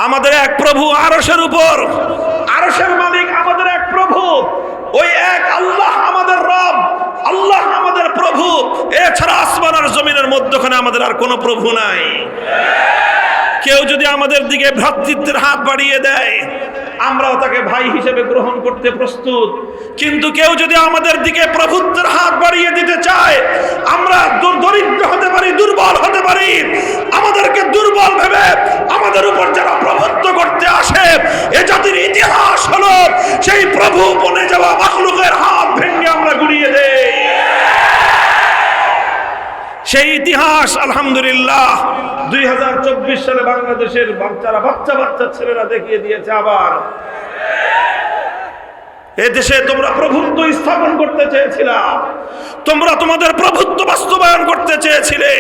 আমাদের এক প্রভু আরশের উপর, আরশের মালিক আমাদের এক প্রভু, ওই এক আল্লাহ আমাদের রব, আল্লাহ আমাদের প্রভু। এছাড়া আসমান আর জমিনের মধ্যখানে আমাদের আর কোনো প্রভু নাই। কেউ যদি আমাদের দিকে ভ্রাতৃত্বের হাত বাড়িয়ে দেয়, আমরাও তাকে ভাই হিসেবে গ্রহণ করতে প্রস্তুত। কিন্তু কেউ যদি আমাদের দিকে প্রভুত্বের হাত বাড়িয়ে দিতে চায়, আমরা দরিদ্র হতে পারি, দুর্বল হতে পারি, আমাদেরকে দুর্বল ভেবে আমাদের উপর যারা প্রভুত্ব করতে আসে, এ জাতির ইতিহাস হলো সেই প্রভু বনে যাওয়া মাখলুকের হাত ভেঙে আমরা গুড়িয়ে দেই। সেই ইতিহাস আলহামদুলিল্লাহ 2024 সালে বাংলাদেশের বাচ্চা ছেলেরা দেখিয়ে দিয়েছে। আবার এদেশে তোমরা প্রভুত্ব স্থাপন করতে চেয়েছিলে, তোমরা তোমাদের প্রভুত্ব বাস্তবায়ন করতে চেয়েছিলে,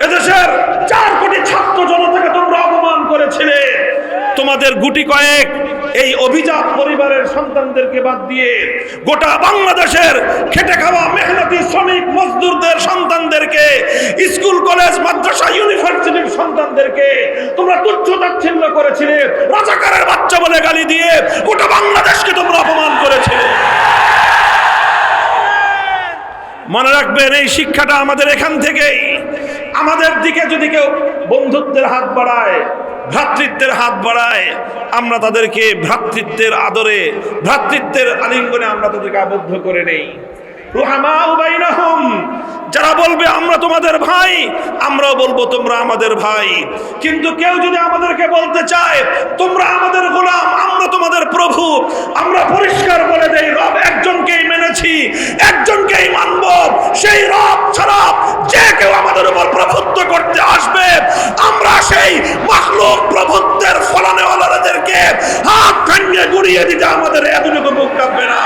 এদেশের 4 কোটি ছাত্র জনতাকে তোমরা অপমান করেছিলে। তোমাদের গুটি কয়েক এই অভিজাত পরিবারের সন্তানদেরকে বাদ দিয়ে গোটা বাংলাদেশের খেটে খাওয়া মেহনতি শ্রমিক মজদুরদের সন্তানদেরকে, স্কুল কলেজ মাদ্রাসা ইউনিভার্সিটির সন্তানদেরকে তোমরা তুচ্ছ-তাচ্ছিল্য করেছিলে, রাজাকারের বাচ্চা বলে গালি দিয়ে গোটা বাংলাদেশকে তোমরা অপমান করেছিলে। মনে রাখবেন, এই শিক্ষাটা আমাদের এখান থেকেই। আমাদের দিকে যদি কেউ বন্ধুত্বের হাত বাড়ায়, ভ্রাতৃত্বের হাত বাড়ায়, আমরা তাদেরকে ভ্রাতৃত্বের আদরে, ভ্রাতৃত্বের আলিঙ্গনে আমরা তাদেরকে আবদ্ধ করে নেই। রুহামাউ বাইনাহুম, যারা বলবে আমরা তোমাদের ভাই, আমরাও বলবো তোমরা আমাদের ভাই। কিন্তু কেউ যদি আমাদেরকে বলতে চায় তোমরা আমাদের গোলাম, আমরা তোমাদের প্রভু, আমরা পরিষ্কার বলে দেই রব একজনকেই মেনেছি, একজনকেই মানব। সেই রব ছাড়া যে কেউ আমাদের উপর প্রভুত্ব করতে আসবে, আমরা সেই মাখলুক প্রভুত্বের ফলানেওয়ালাদেরকে হাত ভেঙে গুড়িয়ে দিতে আমাদের এতটুকু মুখ কাঁপবে না।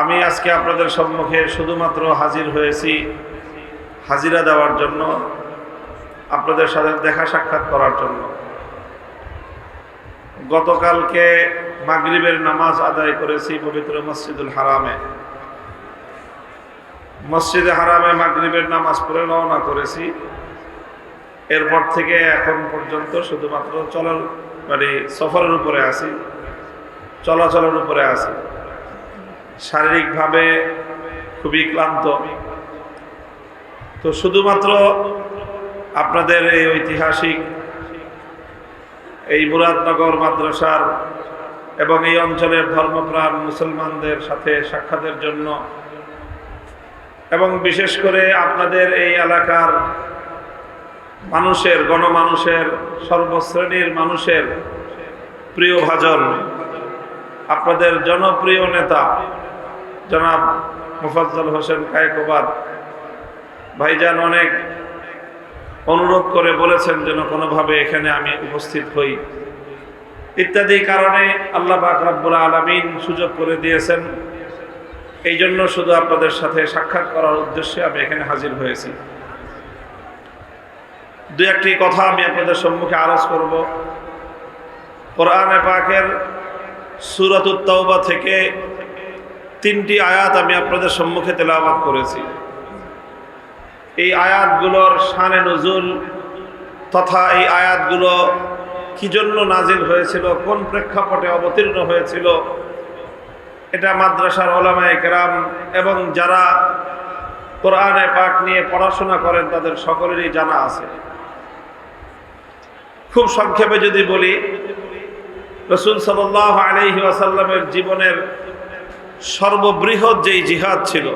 আমি আজকে আপনাদের সম্মুখে শুধুমাত্র হাজির হয়েছি হাজিরা দেওয়ার জন্য, আপনাদের সাথে দেখা সাক্ষাৎ করার জন্য। গতকালকে মাগরিবের নামাজ আদায় করেছি পবিত্র মসজিদুল হারামে। মসজিদে হারামে মাগরিবের নামাজ পড়ে রওনা করেছি। এরপর থেকে এখন পর্যন্ত শুধুমাত্র সফরের উপরে আছি, চলাচলের উপরে আছি। শারীরিকভাবে খুবই ক্লান্ত। তো শুধুমাত্র আপনাদের এই ঐতিহাসিক এই মুরাদনগর মাদ্রাসার এবং এই অঞ্চলের ধর্মপ্রাণ মুসলমানদের সাথে সাক্ষাতের জন্য, এবং বিশেষ করে আপনাদের এই এলাকার মানুষের, গণমানুষের, সর্বশ্রেণীর মানুষের প্রিয় ভাজন, আপনাদের জনপ্রিয় নেতা জনাব মোফাজ্জল হোসেন কায়েকোবাদ ভাইজান অনেক অনুরোধ করে বলেছেন যেন কোনোভাবে এখানে আমি উপস্থিত হই, ইত্যাদি কারণে আল্লাহ পাক রব্বুল আলামিন সুযোগ করে দিয়েছেন। এই জন্য শুধু আপনাদের সাথে সাক্ষাৎ করার উদ্দেশ্যে আমি এখানে হাজির হয়েছি। দু একটি কথা আমি আপনাদের সম্মুখে আরজ করব। কোরআনে পাকের সূরাতুত তাওবা থেকে 3টি আয়াত আমি আপনাদের সম্মুখে তেলাওয়াত করেছি। এই আয়াতগুলোর শানে নুজুল তথা এই আয়াতগুলো কি জন্য নাজিল হয়েছিল, কোন প্রেক্ষাপটে অবতীর্ণ হয়েছিল, এটা মাদ্রাসার উলামায়ে কেরাম এবং যারা কোরআনে পাক নিয়ে পড়াশোনা করেন তাদের সকলেরই জানা আছে। খুব সংক্ষেপে যদি বলি, রাসূল সাল্লাল্লাহু আলাইহি ওয়াসাল্লামের জীবনের সর্ববৃহৎ যেই জিহাদ ছিল,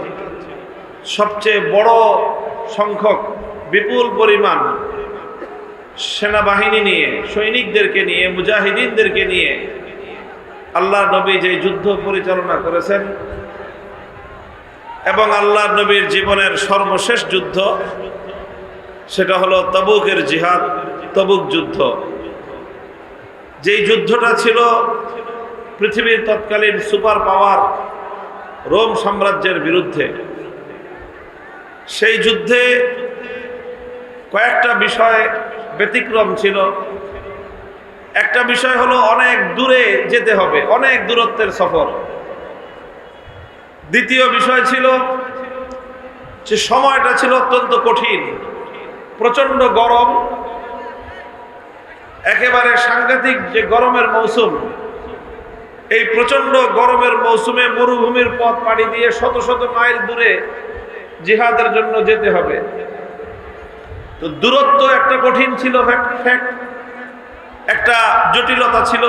সবচেয়ে বড় সংখ্যক বিপুল পরিমাণ সেনাবাহিনী নিয়ে, সৈনিকদেরকে নিয়ে, মুজাহিদিনদেরকে নিয়ে আল্লাহর নবী যে যুদ্ধ পরিচালনা করেছেন, এবং আল্লাহর নবীর জীবনের সর্বশেষ যুদ্ধ সেটা হলো তাবুকের জিহাদ, তাবুক যুদ্ধ। যেই যুদ্ধটা ছিল পৃথিবীর তৎকালীন সুপার পাওয়ার রোম সাম্রাজ্যের বিরুদ্ধে। সেই যুদ্ধে কয়েকটা বিষয় ব্যতিক্রম ছিল। একটা বিষয় হলো অনেক দূরে যেতে হবে, অনেক দূরত্বের সফর। দ্বিতীয় বিষয় ছিল যে সময়টা ছিল অত্যন্ত কঠিন, প্রচন্ড গরম, একেবারে সাংঘাতিক যে গরমের মৌসুম। এই প্রচন্ড গরমের মৌসুমে মরুভূমির পথ পাড়ি দিয়ে শত শত মাইল দূরে জিহাদের জন্য যেতে হবে। তো দূরত্ব একটা কঠিন ছিল, একটা জটিলতা ছিল।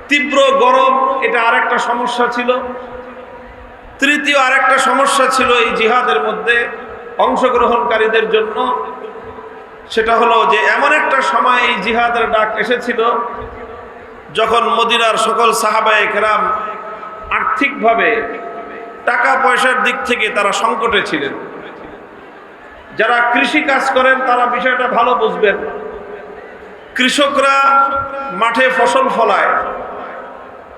তীব্র গরম, এটা আরেকটা সমস্যা ছিল। তৃতীয় আরেকটা সমস্যা ছিল এই জিহাদের মধ্যে অংশগ্রহণকারীদের জন্য, সেটা হলো যে এমন একটা সময় এই জিহাদের ডাক এসেছিল যখন মদিনার সকল সাহাবায়ে কেরাম আর্থিকভাবে টাকা পয়সার দিক থেকে তারা সংকটে ছিলেন। যারা কৃষি কাজ করেন তারা বিষয়টা ভালো বুঝবেন। কৃষকরা মাঠে ফসল ফলায়,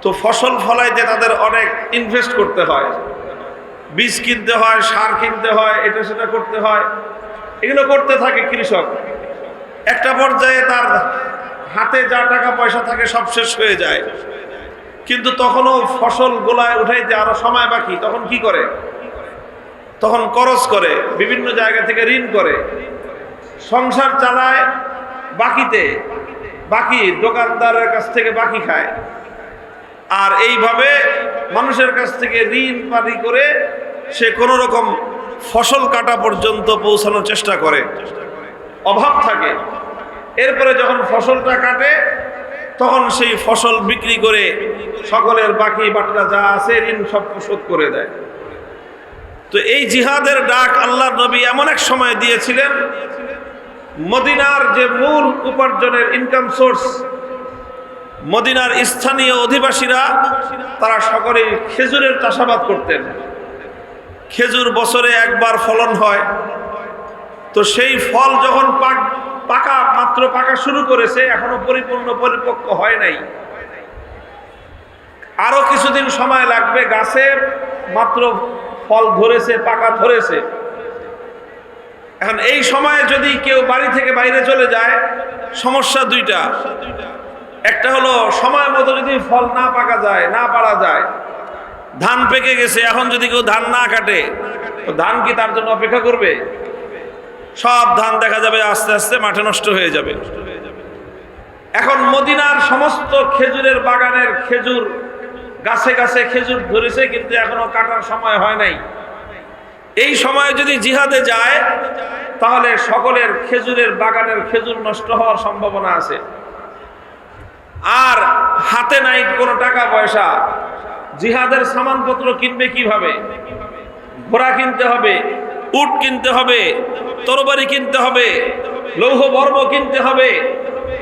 তো ফসল ফলাইতে তাদের অনেক ইনভেস্ট করতে হয়, বীজ কিনতে হয়, সার কিনতে হয়, এটা সেটা করতে হয়। এগুলো করতে থাকে কৃষক। একটা পর্যায়ে তার হাতে যা টাকা পয়সা থাকে সব শেষ হয়ে যায়, কিন্তু তখনও ফসল গোলায় উঠাইতে আরো সময় বাকি। তখন কি করে? তখন খরচ করে, বিভিন্ন জায়গা থেকে ঋণ করে, সংসার চালায় বাকিতে, বাকি দোকানদারের কাছ থেকে বাকি খায়। আর এইভাবে মানুষের কাছ থেকে ঋণ পানি করে সে কোনো রকম ফসল কাটা পর্যন্ত পৌঁছানোর চেষ্টা করে, অভাব থাকে। এরপরে যখন ফসলটা কাটে তখন সেই ফসল বিক্রি করে সকলের বাকি বাটরা যা আছে ঋণ সব শোধ করে দেয়। তো এই জিহাদের ডাক আল্লাহর নবী এমন এক সময় দিয়েছিলেন, মদিনার যে মূল উপার্জনের ইনকাম সোর্স, মদিনার স্থানীয় অধিবাসীরা তারা সকলে খেজুরের চাষাবাদ করতেন। খেজুর বছরে একবার ফলন হয়, তো সেই ফল যখন মাত্র পাকা শুরু করেছে, এখনো পরিপূর্ণ পরিপক্ক হয় নাই, আরো কিছুদিন সময় লাগবে, গাছে মাত্র ফল ধরেছে, পাকা ধরেছে। এখন এই সময়ে যদি কেউ বাড়ি থেকে বাইরে চলে যায়, সমস্যা দুইটা। একটা হলো সময় মতো যদি ফল না পাকা যায়, না পারা যায়, ধান পেকে গেছে, এখন যদি কেউ ধান না কাটে তো ধান কি তার জন্য অপেক্ষা করবে? সব ধান দেখা যাবে আস্তে আস্তে মাঠে নষ্ট হয়ে যাবে। এখন মদিনার সমস্ত খেজুরের বাগানের খেজুর গাছে গাছে খেজুর ধরেছে, কিন্তু এখনো কাটার সময় হয় নাই। এই সময় যদি জিহাদে যায় তাহলে সকলের খেজুরের বাগানের খেজুর নষ্ট হওয়ার সম্ভাবনা আছে। আর হাতে নাই কোনো টাকা পয়সা, জিহাদের সামানপত্র কিনবে কিভাবে? ঘোড়া কিনতে হবে, উট কিনতে হবে, তরবারি কিনতে হবে, লৌহ বর্ম কিনতে হবে,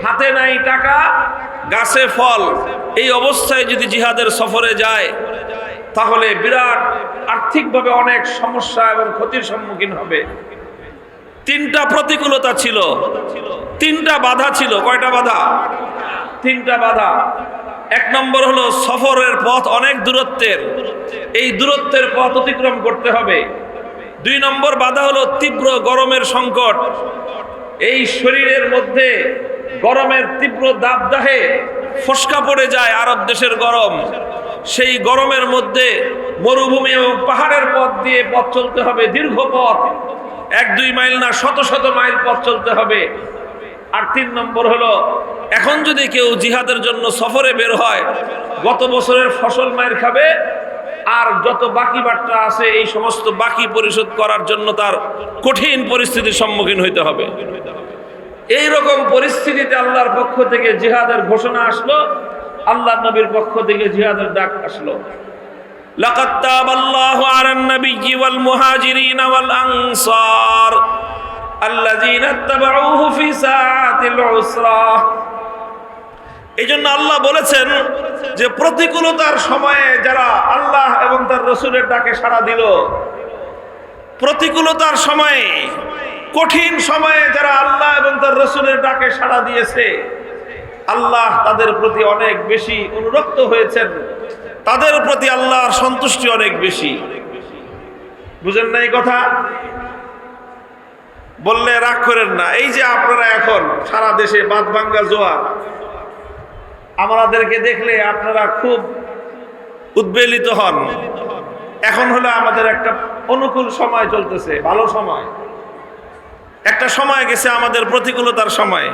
হাতে নাই টাকা, গাছে ফল। এই অবস্থায় যদি জিহাদের সফরে যায় তাহলে বিরাট আর্থিকভাবে অনেক সমস্যা এবং ক্ষতির সম্মুখীন হবে। তিনটা প্রতিকূলতা ছিল, তিনটা বাধা ছিল। কয়টা বাধা? তিনটা বাধা। এক নম্বর হলো সফরের পথ অনেক দূরত্বের, এই দূরত্বের পথ অতিক্রম করতে হবে। দুই নম্বর বাধা হলো তীব্র গরমের সংকট, এই শরীরের মধ্যে গরমের তীব্র দাবদাহে ফসকা পড়ে যায় আরব দেশের গরম। সেই গরমের মধ্যে মরুভূমি এবং পাহাড়ের পথ দিয়ে পথ চলতে হবে, দীর্ঘ পথ, 1-2 মাইল না, শত শত মাইল পথ চলতে হবে। আর তিন নম্বর হলো, এখন যদি কেউ জিহাদের জন্য সফরে বের হয়, গত বছরের ফসল মাইর খাবে, আর যত বাকি বাট্টা আছে এই সমস্ত বাকি পরিশোধ করার জন্য তার কঠিন পরিস্থিতির সম্মুখীন হইতে হবে। এই রকম পরিস্থিতিতে আল্লাহর পক্ষ থেকে জিহাদের ঘোষণা আসলো, আল্লাহর নবীর পক্ষ থেকে জিহাদের ডাক আসলো। লাকাদ তাবাল্লাহু আলান নাবিয়্যি ওয়াল মুহাজিরিন ওয়াল আনসার আল্লাযীনা ইত্তাবাউহু ফি সাআতিল উসরা। এইজন্য আল্লাহ বলেছেন যে প্রতিকূলতার সময়ে যারা আল্লাহ এবং তার রাসূলের ডাকে সাড়া দিল, প্রতিকূলতার সময়ে, কঠিন সময়ে যারা আল্লাহ এবং তার রাসূলের ডাকে সাড়া দিয়েছে, আল্লাহ তাদের প্রতি অনেক বেশি অনুরক্ত হয়েছেন, তাদের প্রতি আল্লাহর সন্তুষ্টি অনেক বেশি। বুঝেন না এই কথা? বললে রাগ করেন না, এই যে আপনারা এখন সারা দেশে বাঁধভাঙ্গা জোয়ার, আমাদেরকে দেখলে আপনারা খুব উদ্বেলিত হন। এখন হলো আমাদের একটা অনুকূল সময় চলতেছে, ভালো সময়। একটা সময় গেছে আমাদের প্রতিকূলতার সময়,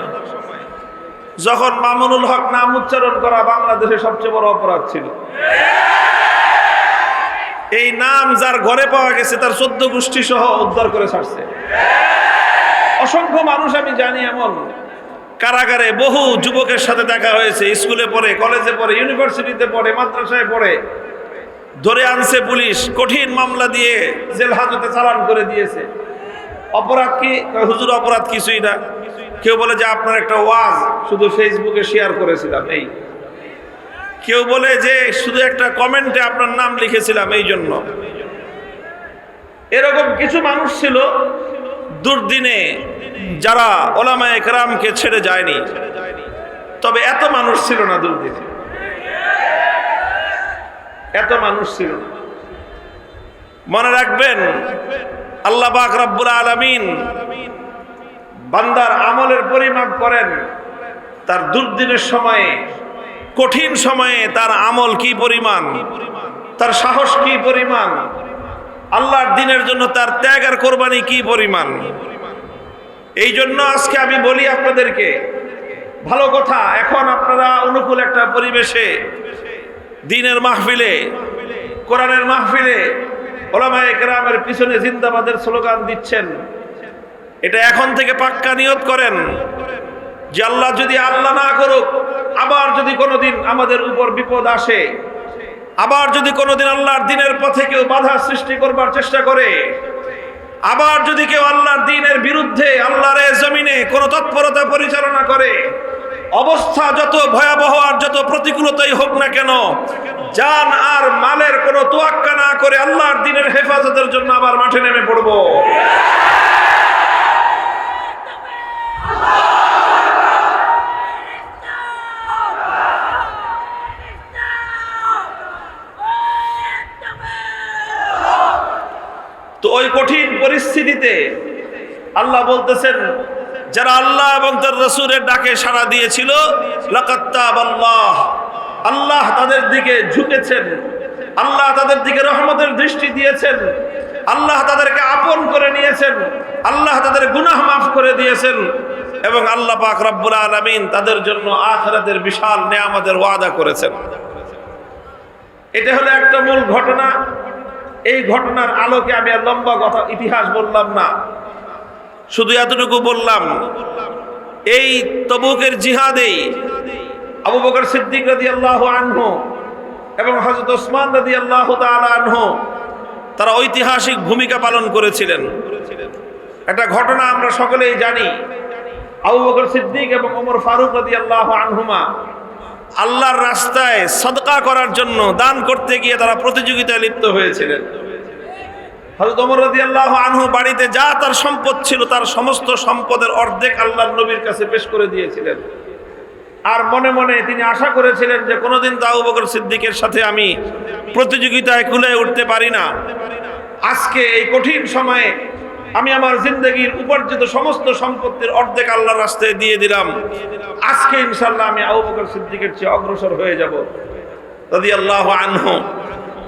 যখন মামুনুল হক নাম উচ্চারণ করা বাংলাদেশের সবচেয়ে বড় অপরাধ ছিল। এই নাম যার ঘরে পাওয়া গেছে তার 14 গোষ্ঠী সহ উদ্ধার করে ছাড়ছে। অসংখ্য মানুষ আমি জানি এমন, কারাগারে বহু যুবকের সাথে দেখা হয়েছে, স্কুলে পড়ে, কলেজে পড়ে, ইউনিভার্সিটিতে পড়ে, মাদ্রাসায় পড়ে, ধরে আনছে পুলিশ, কঠিন মামলা দিয়ে জেল হাজতে চালান করে দিয়েছে। অপরাধ কি? হুজুর অপরাধ কিছুই না। কেউ বলে যে আপনার একটা ওয়াজ শুধু ফেসবুকে শেয়ার করেছিলাম, এই। কেউ বলে যে শুধু একটা কমেন্টে আপনার নাম লিখেছিলাম, এই জন্য। এরকম কিছু মানুষ ছিল দুর্দিনে, যারা ওলামায়ে কেরামকে ছেড়ে যায়নি। তবে এত মানুষ ছিল না দুর্দিনে, এত মানুষ ছিল না। মনে রাখবেন, আল্লাহ পাক রব্বুল আলামিন বান্দার আমলের পরিমাপ করেন তার দুর্দিনের সময়ে, কঠিন সময়ে তার আমল কি পরিমাণ, তার সাহস কি পরিমাণ, আল্লাহর দ্বীনের জন্য তার ত্যাগ আর কোরবানি কি পরিমাণ। এই জন্য আজকে আমি বলি আপনাদেরকে, ভালো কথা, এখন আপনারা অনুকূল একটা পরিবেশে দ্বীনের মাহফিলে, কোরআনের মাহফিলে ওলামায়ে কেরামের পিছনে জিন্দাবাদের স্লোগান দিচ্ছেন। এটা এখন থেকে পাক্কা নিয়ত করেন যে আল্লাহ যদি আল্লাহ না করুক, আবার যদি কোনোদিন আমাদের উপর বিপদ আসে, আবার যদি কোনোদিন আল্লাহর দ্বীনের পথে কেউ বাধা সৃষ্টি করবার চেষ্টা করে, আবার যদি কেউ আল্লাহর দ্বীনের বিরুদ্ধে আল্লাহর জমিনে কোনো তৎপরতা পরিচালনা করে, অবস্থা যত ভয়াবহ আর যত প্রতিকূলতাই হোক না কেন, জান আর মালের কোনো তোয়াক্কা না করে আল্লাহর দ্বীনের হেফাজতের জন্য আবার মাঠে নেমে পড়ব। তো ওই কঠিন পরিস্থিতিতে আল্লাহ বলতেছেন, যারা আল্লাহ এবং তার রাসূলের ডাকে সাড়া দিয়েছিল, লাকাদ তাবাল্লাহ, আল্লাহ তাদের দিকে ঝুঁকেছেন, আল্লাহ তাদের দিকে রহমতের দৃষ্টি দিয়েছেন, আল্লাহ তাদেরকে আপন করে নিয়েছেন, আল্লাহ তাদের গুনাহ মাফ করে দিয়েছেন, এবং আল্লাহ পাক রব্বুল আলামিন তাদের জন্য আখিরাতের বিশাল নেয়ামতের ওয়াদা করেছেন। এটা হলো একটা মূল ঘটনা। এই ঘটনার আলোকে আমি আর লম্বা কথা ইতিহাস বললাম না, শুধু এতটুকু বললাম, এই তবুকের জিহাদে আবু বকর সিদ্দিক রাদিয়াল্লাহু আনহু এবং হযরত ওসমান রাদিয়াল্লাহু তাআলা আনহু তারা ঐতিহাসিক ভূমিকা পালন করেছিলেন। একটা ঘটনা আমরা সকলেই জানি, আবু বকর সিদ্দিক এবং ওমর ফারুক রাদিয়াল্লাহু আনহুমা আল্লাহর রাস্তায় সদকা করার জন্য দান করতে গিয়ে তারা প্রতিযোগিতায় লিপ্ত হয়েছিলেন। হযরত ওমর রাদিয়াল্লাহু আনহু বাড়িতে যা তার সম্পদ ছিল তার সমস্ত সম্পদের অর্ধেক আল্লাহর নবীর কাছে পেশ করে দিয়েছিলেন। আর মনে মনে তিনি আশা করেছিলেন যে কোনোদিন তো আবু বকর সিদ্দিকের সাথে আমি প্রতিযোগিতায় কুলায় উঠতে পারি না, আজকে এই কঠিন সময়ে আমি আমার জিন্দগির উপার্জিত সমস্ত সম্পত্তির অর্ধেক আল্লাহর রাস্তায় দিয়ে দিলাম, আজকে ইনশাআল্লাহ আমি আবু বকর সিদ্দিকের চেয়ে অগ্রসর হয়ে যাব রাদিয়াল্লাহু আনহু।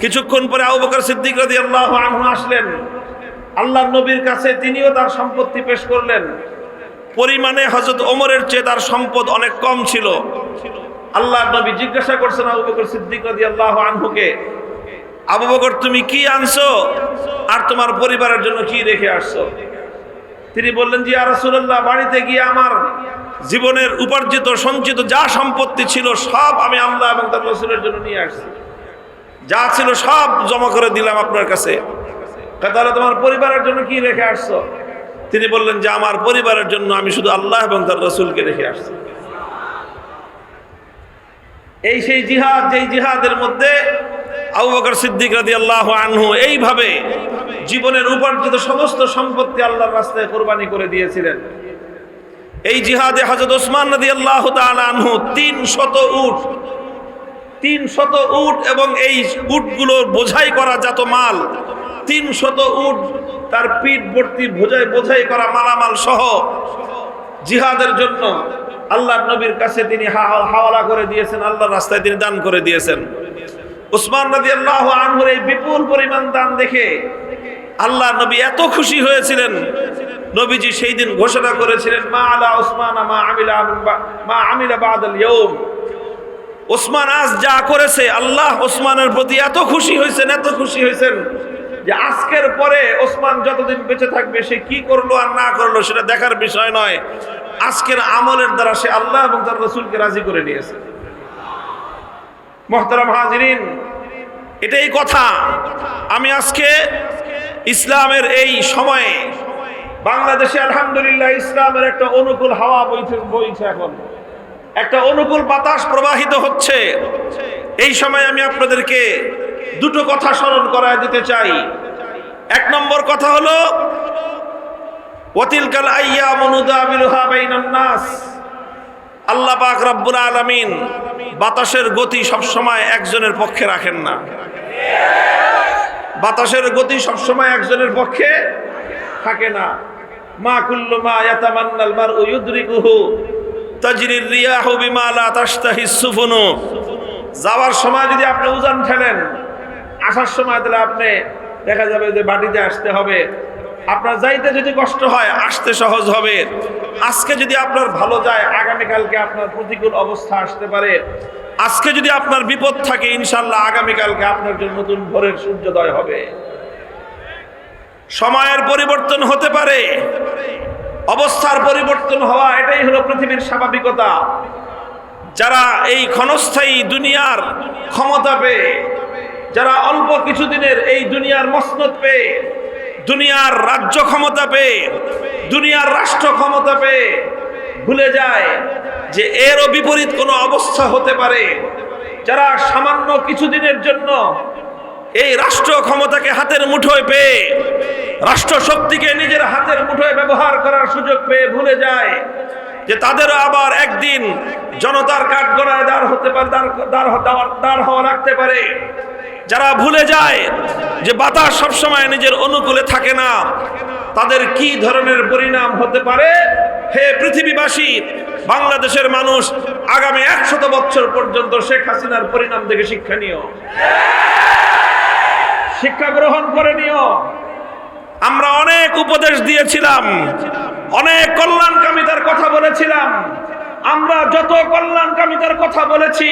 কিছুক্ষণ পরে আবু বকর সিদ্দিক রাদিয়াল্লাহু আনহু আসলেন আল্লাহর নবীর কাছে, তিনিও তার সম্পত্তি পেশ করলেন। পরিমাণে হযরত ওমরের চেয়ে তার সম্পদ অনেক কম ছিল। আল্লাহর নবী জিজ্ঞাসা করছেন আবু বকর সিদ্দিক রাদিয়াল্লাহু আনহুকে, আবু বকর তুমি কি আনছো আর তোমার পরিবারের জন্য কি রেখে আসছো? তিনি বললেন যে ইয়া রাসূলুল্লাহ, বাড়িতে গিয়ে আমার জীবনের উপার্জিত সঞ্চিত যা সম্পত্তি ছিল সব আমি আল্লাহ এবং তার রাসূলের জন্য নিয়ে আসছি, যা ছিল সব জমা করে দিলাম আপনার কাছে। তাহলে তোমার পরিবারের জন্য কি রেখে আসছো? তিনি বললেন যে আমার পরিবারের জন্য আমি শুধু আল্লাহ এবং তার রাসূলকে রেখে আসছি। এই সেই জিহাদ, যেই জিহাদের মধ্যে আবু বকর সিদ্দিক রাদিয়াল্লাহু আনহু এইভাবে জীবনের উপার্জিত সমস্ত সম্পত্তি আল্লাহর রাস্তায় কোরবানি করে দিয়েছিলেন। এই জিহাদে হযরত ওসমান রাদিয়াল্লাহু তাআলা আনহু 300 উট এবং এই উটগুলোর বোঝাই করা যত মাল 300 উট, তার পিঠ ভর্তি বোঝাই করা মালামাল সহ জিহাদের জন্য আল্লাহর নবীর কাছে তিনি হাওয়ালা করে দিয়েছেন, আল্লাহর রাস্তায় তিনি দান করে দিয়েছেন। উসমান রাদিয়াল্লাহু আনহুর এই বিপুল পরিমাণ দান দেখে আল্লাহর নবী এত খুশি হয়েছিলেন, নবীজি সেই দিন ঘোষণা করেছিলেন, মা আলা উসমান মা আমিলা বাদাল ইয়াউম। ওসমান আজ যা করেছে, আল্লাহ ওসমানের প্রতি এত খুশি হয়েছেন যে আজকের পরে ওসমান যতদিন বেঁচে থাকবে সে কি করলো আর না করলো সেটা দেখার বিষয় নয়, আজকের আমলের দ্বারা সে আল্লাহ এবং তার রাসূলকে রাজি করে নিয়েছে। মুহতারাম হাজিরিন, এটাই কথা। আমি আজকে ইসলামের এই সময়ে বাংলাদেশে আলহামদুলিল্লাহ ইসলামের একটা অনুকূল হাওয়া বইছে, এখন একটা অনুকূল বাতাস প্রবাহিত হচ্ছে। এই সময় আমি আপনাদেরকে দুটো কথা স্মরণ করায় দিতে চাই। এক নম্বর কথা হলো, ওয়াতিলকাল আইয়ামু নুদাবিলুহা বাইনান নাস। আল্লাহ পাক রব্বুল আলামিন বাতাসের গতি সবসময় একজনের পক্ষে রাখেন না। বাতাসের গতি সবসময় একজনের পক্ষে থাকে না। মা কুল্লু মা ইয়াতামান্নাল মারউ ইউদরিকুহু তাজরির রিয়াহু বিমা লা তাশতাহিস সুফুনু। যাওয়ার সময় যদি আপনি উজান ঠেলেন, আসার সময় তাহলে আপনি দেখা যাবে যে বাড়িতে আসতে হবে। আপনার যাইতে যদি কষ্ট হয়, আসতে সহজ হবে। আজকে যদি আপনার ভালো যায়, আগামীকালকে আপনার প্রতিকূল অবস্থা আসতে পারে। আজকে যদি আপনার বিপদ থাকে, ইনশাল্লাহ আগামীকালকে আপনার জন্য নতুন ভোরের সূর্যোদয় হবে। সময়ের পরিবর্তন হতে পারে, অবস্থার পরিবর্তন হওয়া, এটাই হলো পৃথিবীর স্বাভাবিকতা। যারা এই ক্ষণস্থায়ী দুনিয়ার ক্ষমতা পেয়ে, যারা অল্প কিছুদিনের এই দুনিয়ার মসনদ পেয়ে, দুনিয়ার রাজ্য ক্ষমতা পেয়ে, দুনিয়ার রাষ্ট্র ক্ষমতা পেয়ে ভুলে যায় যে এরও বিপরীত কোনো অবস্থা হতে পারে। যারা সামান্য কিছুদিনের জন্য এই রাষ্ট্র ক্ষমতাকে হাতের মুঠোয় পেয়ে, রাষ্ট্র শক্তিকে নিজের হাতের মুঠোয় ব্যবহার করার সুযোগ পেয়ে ভুলে যায় যে তাদেরও আবার একদিন জনতার কাঠগড়ায় দাঁড় হতে পারে, দাঁড় হওয়া রাখতে পারে। যারা ভুলে যায় যে বাতাস সবসময় নিজের অনুকূলে থাকে না, তাদের কি ধরনের পরিণাম হতে পারে। হে পৃথিবীবাসী, বাংলাদেশের মানুষ আগামী 100 বছর পর্যন্ত শেখ হাসিনার পরিণাম থেকে শিক্ষা নিও, শিক্ষা গ্রহণ করে নিও। আমরা অনেক উপদেশ দিয়েছিলাম, অনেক কল্যাণকামিতার কথা বলেছিলাম। আমরা যত কল্যাণকামিতার কথা বলেছি,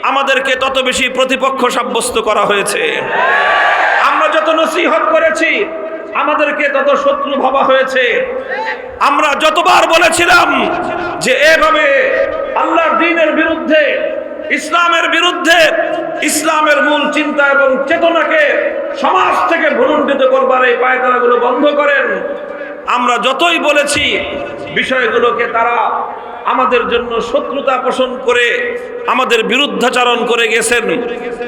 আমাদেরকে তত বেশি প্রতিপক্ষ সাব্যস্ত করা হয়েছে। আমরা যত নসিহত করেছি, আমাদেরকে তত শত্রু ভাবা হয়েছে। আমরা যতবার বলেছিলাম যে এভাবে আল্লাহর দ্বীনের বিরুদ্ধে, ইসলামের বিরুদ্ধে, ইসলামের মূল চিন্তা এবং চেতনাকে সমাজ থেকে ভুলুণ্ঠিত করবার এই পায়তারাগুলো বন্ধ করেন, আমরা যতই বলেছি, বিষয়গুলোকে তারা আমাদের জন্য শত্রুতা পোষণ করে আমাদের বিরুদ্ধাচরণ করে গেছেন।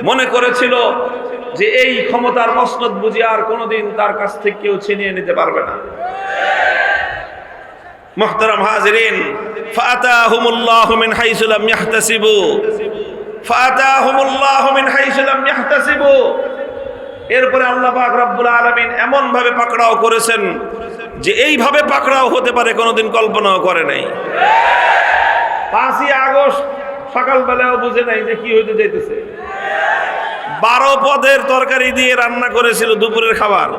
মনে করেছিল যে এই ক্ষমতার মসনদ বুঝি আর কোনোদিন তার কাছ থেকে কেউ ছিনিয়ে নিতে পারবে না। মুহতারাম হাজিরিন, ফাতাহুমুল্লাহু মিন হাইসু লাম ইয়াহতাসিবু, ফাতাহুমুল্লাহু মিন হাইসু লাম ইয়াহতাসিবু। এরপরে আল্লাহ পাক রব্বুল আলামিন এমন ভাবে পাকড়াও করেছেন যে এইভাবে পাকড়াও হতে পারে কোনোদিন কল্পনাও করে নাই। 5ই আগস্ট সকালবেলাও বুঝে নাই যে কি হইতে যাইতেছে। 12 পদের তরকারি দিয়ে রান্না করেছিল দুপুরের খাবার।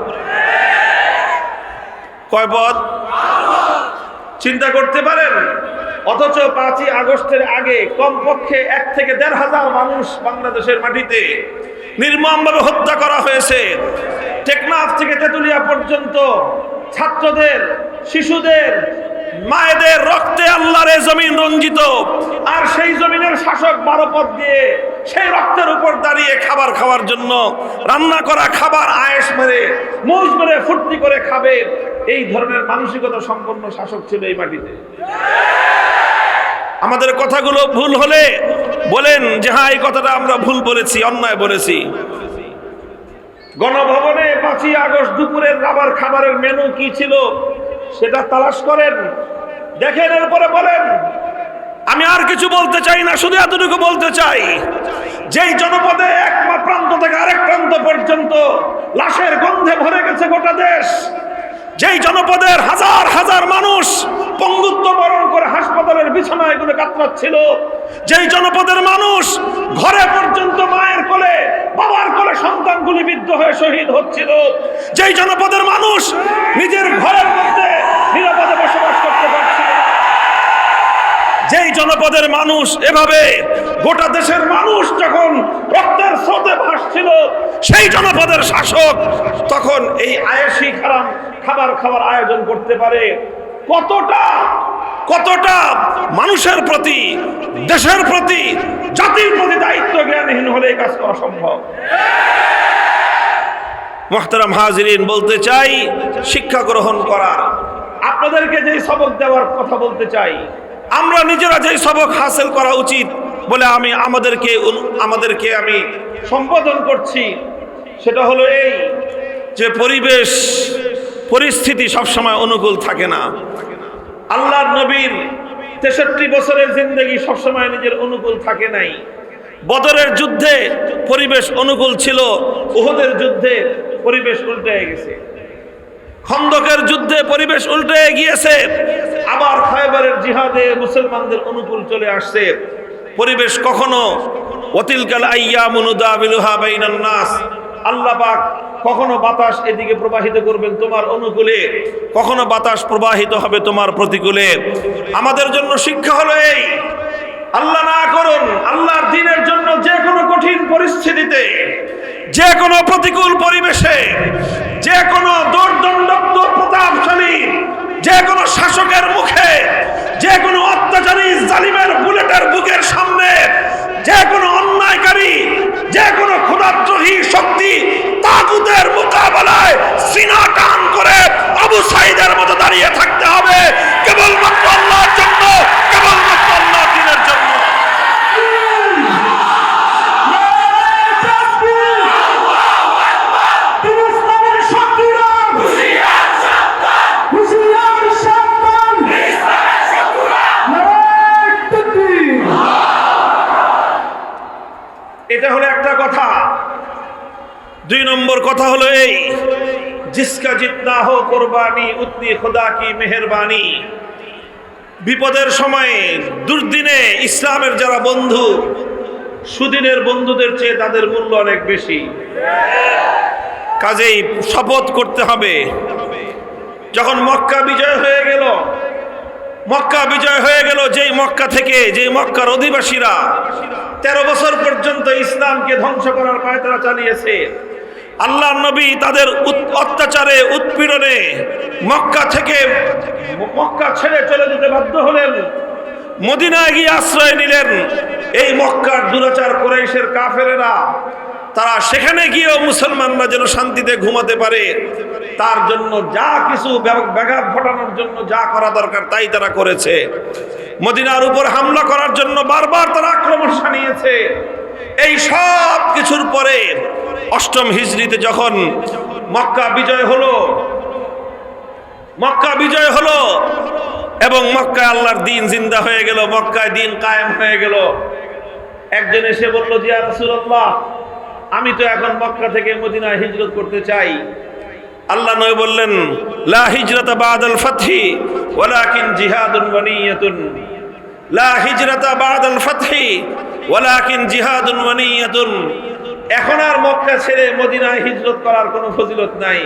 কয় পদ? চিন্তা করতে পারেন। অথচ 5ই আগস্টের আগে কমপক্ষে 1 থেকে 1,500 মানুষ বাংলাদেশের মাটিতে নির্মমভাবে হত্যা করা হয়েছে। টেকনাফ থেকে তেতুলিয়া পর্যন্ত ছাত্রদের, শিশুদের, মায়েদের রক্তে আল্লাহর এই জমিন রঞ্জিত। আর সেই জমিনের শাসক 12 পদ দিয়ে সেই রক্তের উপর দাঁড়িয়ে খাবার খাওয়ার জন্য রান্না করা খাবার আয়েশ মেরে, মৌজ মেরে, ফুর্তি করে খাবে, এই ধরনের মানসিকতা সম্পন্ন শাসক ছিল এই মাটিতে। আমাদের কথাগুলো ভুল হলে বলেন যে হ্যাঁ, এই কথাটা আমরা ভুল বলেছি, অন্যায় বলেছি। গণভবনে 5ই আগস্ট দুপুরের রাবার খাবারের মেনু কি ছিল সেটা তালাশ করেন, দেখেন, এরপরে বলেন আমি আর কিছু বলতে চাই না, শুধু এতটুকু বলতে চাই, যেই জনপদে এক প্রান্ত থেকে আরেক প্রান্ত পর্যন্ত লাশের গন্ধে ভরে গেছে গোটা দেশ, যেই জনপদের হাজার হাজার মানুষ পঙ্গুত্ব বরণ করে হাসপাতালের বিছানায় গুলো কাতরাচ্ছিল, যেই জনপদের মানুষ ঘরে পর্যন্ত মায়ের কোলে বাবার কোলে সন্তান গুলিবিদ্ধ হয়ে শহীদ হচ্ছিল, যেই জনপদের মানুষ নিজের ঘরের মধ্যে নিরাপদে বসবাস করতে পারছিল, যেই জনপদের মানুষ এভাবে গোটা দেশের মানুষ যখন রক্তের স্রোতে ভাসছিল, সেই জনপদের শাসক তখন এই আয়েশি খাবার খাবার আয়োজন করতে পারে। কতটা মানুষের প্রতি, দেশের প্রতি, জাতির প্রতি দায়িত্ব জ্ঞানহীন হলে এই কাজ করা সম্ভব। মুহতারাম হাজিরিন, বলতে চাই শিক্ষা গ্রহণ করা, আপনাদেরকে যে সবক দেওয়ার কথা বলতে চাই, আমরা নিজেরা যে সবক হাসিল করা উচিত বলে আমি আমাদেরকে আমি সম্বোধন করছি, সেটা হলো এই যে পরিস্থিতি সবসময় অনুকূল থাকে না। আল্লাহর নবীর 63 বছরের জিন্দেগি সবসময় নিজের অনুকূল থাকে নাই। বদরের যুদ্ধে পরিবেশ অনুকূল ছিল, উহুদের যুদ্ধে পরিবেশ উল্টে গেছে, খন্দকের যুদ্ধে পরিবেশ উল্টে গিয়েছে, আবার খায়বারের জিহাদে মুসলমানদের অনুকূল চলে আসছে পরিবেশ। কখনো ওয়াতিলকাল আইয়ামু নুদাবিলুহা বাইনান নাস, আল্লাহ পাক কখনো বাতাস এদিকে প্রবাহিত করবেন তোমার অনুকূলে, কখনো বাতাস প্রবাহিত হবে তোমার প্রতিকূলে। আমাদের জন্য শিক্ষা হলো এই, আল্লাহ না করুন আল্লাহর দ্বীনের জন্য যে কোনো কঠিন পরিস্থিতিতে, যে কোনো প্রতিকূল পরিবেশে, যে কোনো দুর্দণ্ডাত্ম প্রতাপশালী যে কোনো শাসকের মুখে, যে কোনো অত্যাচারী জালিমের বুলেটের বুকের সামনে, যে কোনো অন্যায়কারী, যে কোনো ক্ষুধাদ্রোহী শক্তি তাগুতের মোকাবেলায় সিনা টান করে আবু সাঈদের মতো দাঁড়িয়ে থাকতে হবে, কেবলমাত্র আল্লাহর জন্য, কেবলমাত্র আল্লাহর দ্বীনের জন্য। এটা হলো একটা কথা। 2 নম্বর কথা হলো এই, জিসকা জিতনা হো কুরবানি উতনি খুদা কি মেহেরবানি। বিপদের সময়ে, দুর্দিনে ইসলামের যারা বন্ধু, সুদিনের বন্ধুদের চেয়ে তাদের মূল্য অনেক বেশি। কাজেই শপথ করতে হবে, যখন মক্কা বিজয় হয়ে গেল, যেই মক্কা থেকে, যেই মক্কার অধিবাসীরা 13 বছর পর্যন্ত ইসলামকে ধ্বংস করার পায়তারা চালিয়েছে, আল্লাহর নবী তাদের অত্যাচারে, উৎপীড়নে মক্কা ছেড়ে চলে যেতে বাধ্য হলেন, মদিনায় গিয়ে আশ্রয় নিলেন। এই মক্কার দুরাচার কুরাইশের কাফেরেরা, তারা সেখানে গিয়েও মুসলমানরা যেন শান্তিতে ঘুমাতে পারে, তার জন্য যা কিছু ব্যাঘাত ঘটানোর জন্য যা করা দরকার তাই তারা করেছে। মদিনার উপর হামলা করার জন্য বারবার তারা আক্রমণ শানিয়েছে। এই সব কিছুর পরে 8ম হিজরিতে যখন মক্কা বিজয় হলো এবং মক্কায় আল্লাহর দ্বীন জিন্দা হয়ে গেল, মক্কায় দ্বীন কায়েম হয়ে গেল, একজন এসে বলল যে ইয়া রাসূলুল্লাহ, আমি তো এখন মক্কা থেকে মদিনায় হিজরত করতে চাই। আল্লাহ নবী বললেন, লা হিজরাতা বাদাল ফাতহি ওয়ালাকিন জিহাদুন ওয়া নিয়াতুন। লা হিজরাতা বাদাল ফাতহি ওয়ালাকিন জিহাদুন ওয়া নিয়াতুন। এখন আর মক্কা ছেড়ে মদিনায় হিজরত করার কোনো ফজিলত নাই,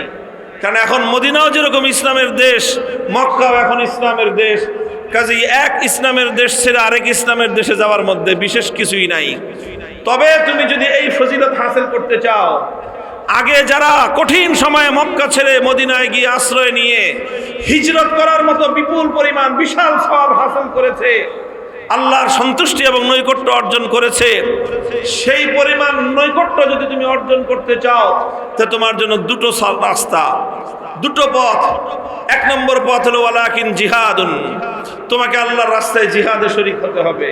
কারণ এখন মদিনাও যেরকম ইসলামের দেশ, মক্কাও এখন ইসলামের দেশ। কাজেই এক ইসলামের দেশ ছেড়ে আরেক ইসলামের দেশে যাওয়ার মধ্যে বিশেষ কিছুই নাই। তবে তুমি যদি এই ফজিলত হাসিল করতে চাও, আগে যারা কঠিন সময়ে মক্কা ছেড়ে মদিনায় গিয়ে আশ্রয় নিয়ে হিজরত করার মতো বিপুল পরিমাণ বিশাল সওয়াব হাসিল করেছে, আল্লাহর সন্তুষ্টি এবং নৈকট্য অর্জন করেছে, সেই পরিমাণ নৈকট্য যদি তুমি অর্জন করতে চাও, তা তোমার জন্য দুটো রাস্তা, দুটো পথ। 1 নম্বর পথ হলো ওয়ালাকিন জিহাদুন, তোমাকে আল্লাহর রাস্তায় জিহাদে শরীক হতে হবে,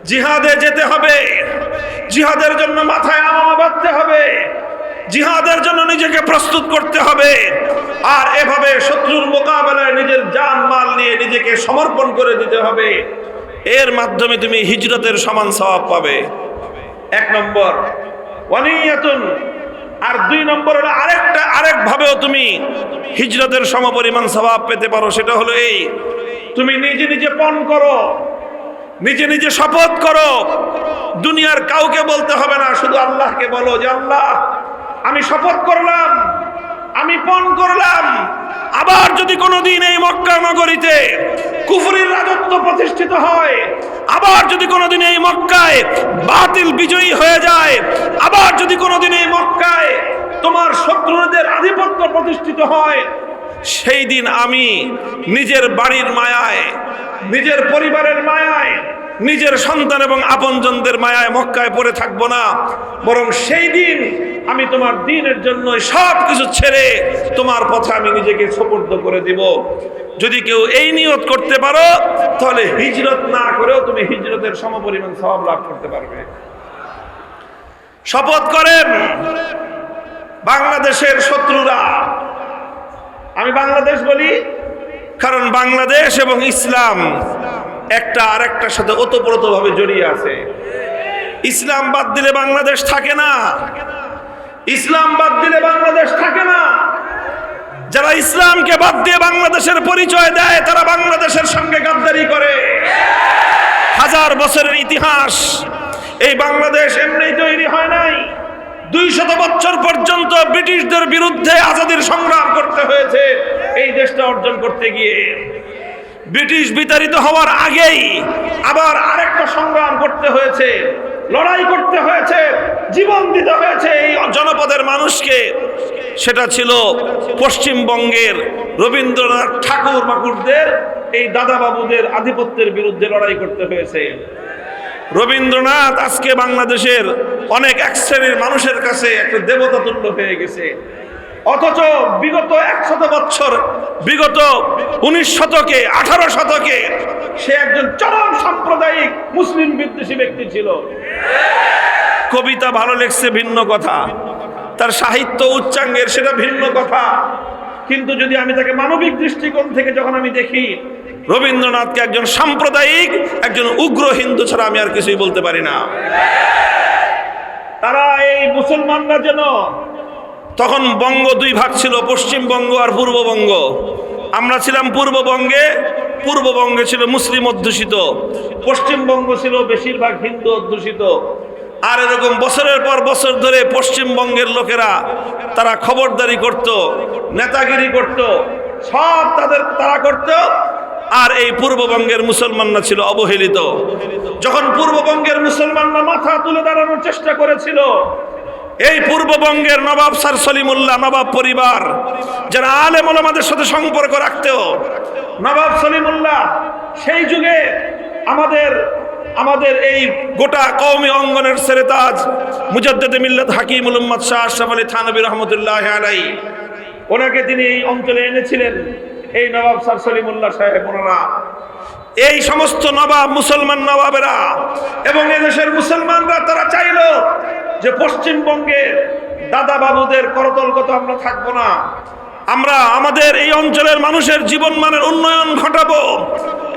জিহাদে যেতে হবে, জিহাদের জন্য মাথায় আমামা বাঁধতে হবে, জিহাদের জন্য নিজেকে প্রস্তুত করতে হবে, আর এভাবে শত্রুর মোকাবেলায় নিজের জান মাল নিয়ে নিজেকে সমর্পণ করে দিতে হবে। এর মাধ্যমে তুমি হিজরতের সমান সওয়াব পাবে। 1 নম্বর ওয়ানিয়াতুন। আর 2 নম্বর হলো আরেকভাবেও তুমি হিজরতের সমপরিমাণ সওয়াব পেতে পারো। সেটা হলো এই, তুমি নিজে নিজে পণ করো, নিজে নিজে শপথ করো। দুনিয়ার কাউকে বলতে হবে না, শুধু আল্লাহকে বলো যে আল্লাহ আমি শপথ করলাম, আমি পণ করলাম, আবার যদি কোনোদিন এই মক্কা নগরীতে কুফরের রাজত্ব প্রতিষ্ঠিত হয়, আবার যদি কোনোদিন এই মক্কায় বাতিল বিজয়ী হয়ে যায়, আবার যদি কোনোদিন এই মক্কায় তোমার শত্রুদের আধিপত্য প্রতিষ্ঠিত হয়, সেই দিন আমি নিজের বাড়ির মায়ায়, নিজের পরিবারের মায়ায়, নিজের সন্তান এবং আপনজনদের মায়ায় মক্কায় পড়ে থাকবো না, বরং সেই দিন আমি তোমার দ্বীনের জন্য সব কিছু ছেড়ে তোমার পথে আমি নিজেকে সুপর্দ করে দিব। যদি কেউ এই নিয়ত করতে পারো, তাহলে হিজরত না করেও তুমি হিজরতের সমপরিমাণ সওয়াব লাভ করতে পারবে। শপথ করেন বাংলাদেশের শত্রুরা, আমি বাংলাদেশ বলি কারণ বাংলাদেশ এবং ইসলাম একটা আরেকটার সাথে ওতপ্রোতভাবে জড়িয়ে আছে। ইসলাম বাদ দিলে বাংলাদেশ থাকে না, ইসলাম বাদ দিলে বাংলাদেশ থাকে না। যারা ইসলামকে বাদ দিয়ে বাংলাদেশের পরিচয় দেয়, তারা বাংলাদেশের সঙ্গে গাদ্দারি করে। 1000 বছরের ইতিহাস, এই বাংলাদেশ এমনি তৈরি হয় নাই। 200 বছর পর্যন্ত ব্রিটিশদের বিরুদ্ধে আজাদির সংগ্রাম করতে হয়েছে এই দেশটা অর্জন করতে গিয়ে। ব্রিটিশ বিতাড়িত হওয়ার আগেই আবার আরেকটা সংগ্রাম করতে হয়েছে, লড়াই করতে হয়েছে, জীবন দিতে হয়েছে এই জনপদের মানুষকে। সেটা ছিল পশ্চিমবঙ্গের রবীন্দ্রনাথ ঠাকুর মাকুরদের, এই দাদা বাবুদের আধিপত্যের বিরুদ্ধে লড়াই করতে হয়েছে। রবীন্দ্রনাথ আজকে বাংলাদেশের অনেক এক শ্রেণীর মানুষের কাছে একটা দেবতা তুল্য হয়ে গেছে, অথচ বিগত 100 বছর, বিগত 19 শতকে, 18 শতকে সে একজন চরম সাম্প্রদায়িক মুসলিম বিদ্বেষী ব্যক্তি ছিল। কবিতা ভালো লেখছে ভিন্ন কথা, তার সাহিত্য উচ্চাঙ্গের সেটা ভিন্ন কথা, কিন্তু যদি আমি তাকে মানবিক দৃষ্টিকোণ থেকে যখন আমি দেখি, রবীন্দ্রনাথকে একজন সাম্প্রদায়িক, একজন উগ্র হিন্দু ছাড়া আমি আর কিছুই বলতে পারি না। তারা এই মুসলমানরা যেন, তখন বঙ্গ 2 ভাগ ছিল, পশ্চিমবঙ্গ আর পূর্ববঙ্গ। আমরা ছিলাম পূর্ববঙ্গে, পূর্ববঙ্গে ছিল মুসলিম অধ্যুষিত, পশ্চিমবঙ্গ ছিল বেশিরভাগ হিন্দু অধ্যুষিত। আর এরকম বছরের পর বছর ধরে পশ্চিমবঙ্গের লোকেরা তারা খবরদারি করত, নেতাগিরি করত, সব তারা করত। আর এই পূর্ববঙ্গের মুসলমানরা ছিল অবহেলিত। যখন পূর্ববঙ্গের মুসলমানরা মাথা তুলে দাঁড়ানোর চেষ্টা করেছিল, এই পূর্ববঙ্গের নবাব স্যার সলিমুল্লাহ, নবাব পরিবার যারা আলেম ওলামাদের সাথে সম্পর্ক রাখত, নবাব সলিমুল্লাহ সেই যুগে আমাদের এই গোটা কওমি অঙ্গনের সেরেতাজ মুজাদ্দেদে মিল্লাত হাকিমুল উম্মাত শাহ আশরাফ আলী থানভী রহমতুল্লাহ আলাইহি, ওনাকে তিনি এই অঞ্চলে এনেছিলেন। এই নবাব স্যার সলিমুল্লাহ সাহেব, ওনারা এই সমস্ত নবাব, মুসলমান নবাবেরা এবং এদেশের মুসলমানরা তারা চাইল যে পশ্চিমবঙ্গের দাদা বাবুদের করতলগত আমরা থাকবো না, আমরা আমাদের এই অঞ্চলের মানুষের জীবনমানের উন্নয়ন ঘটাবো।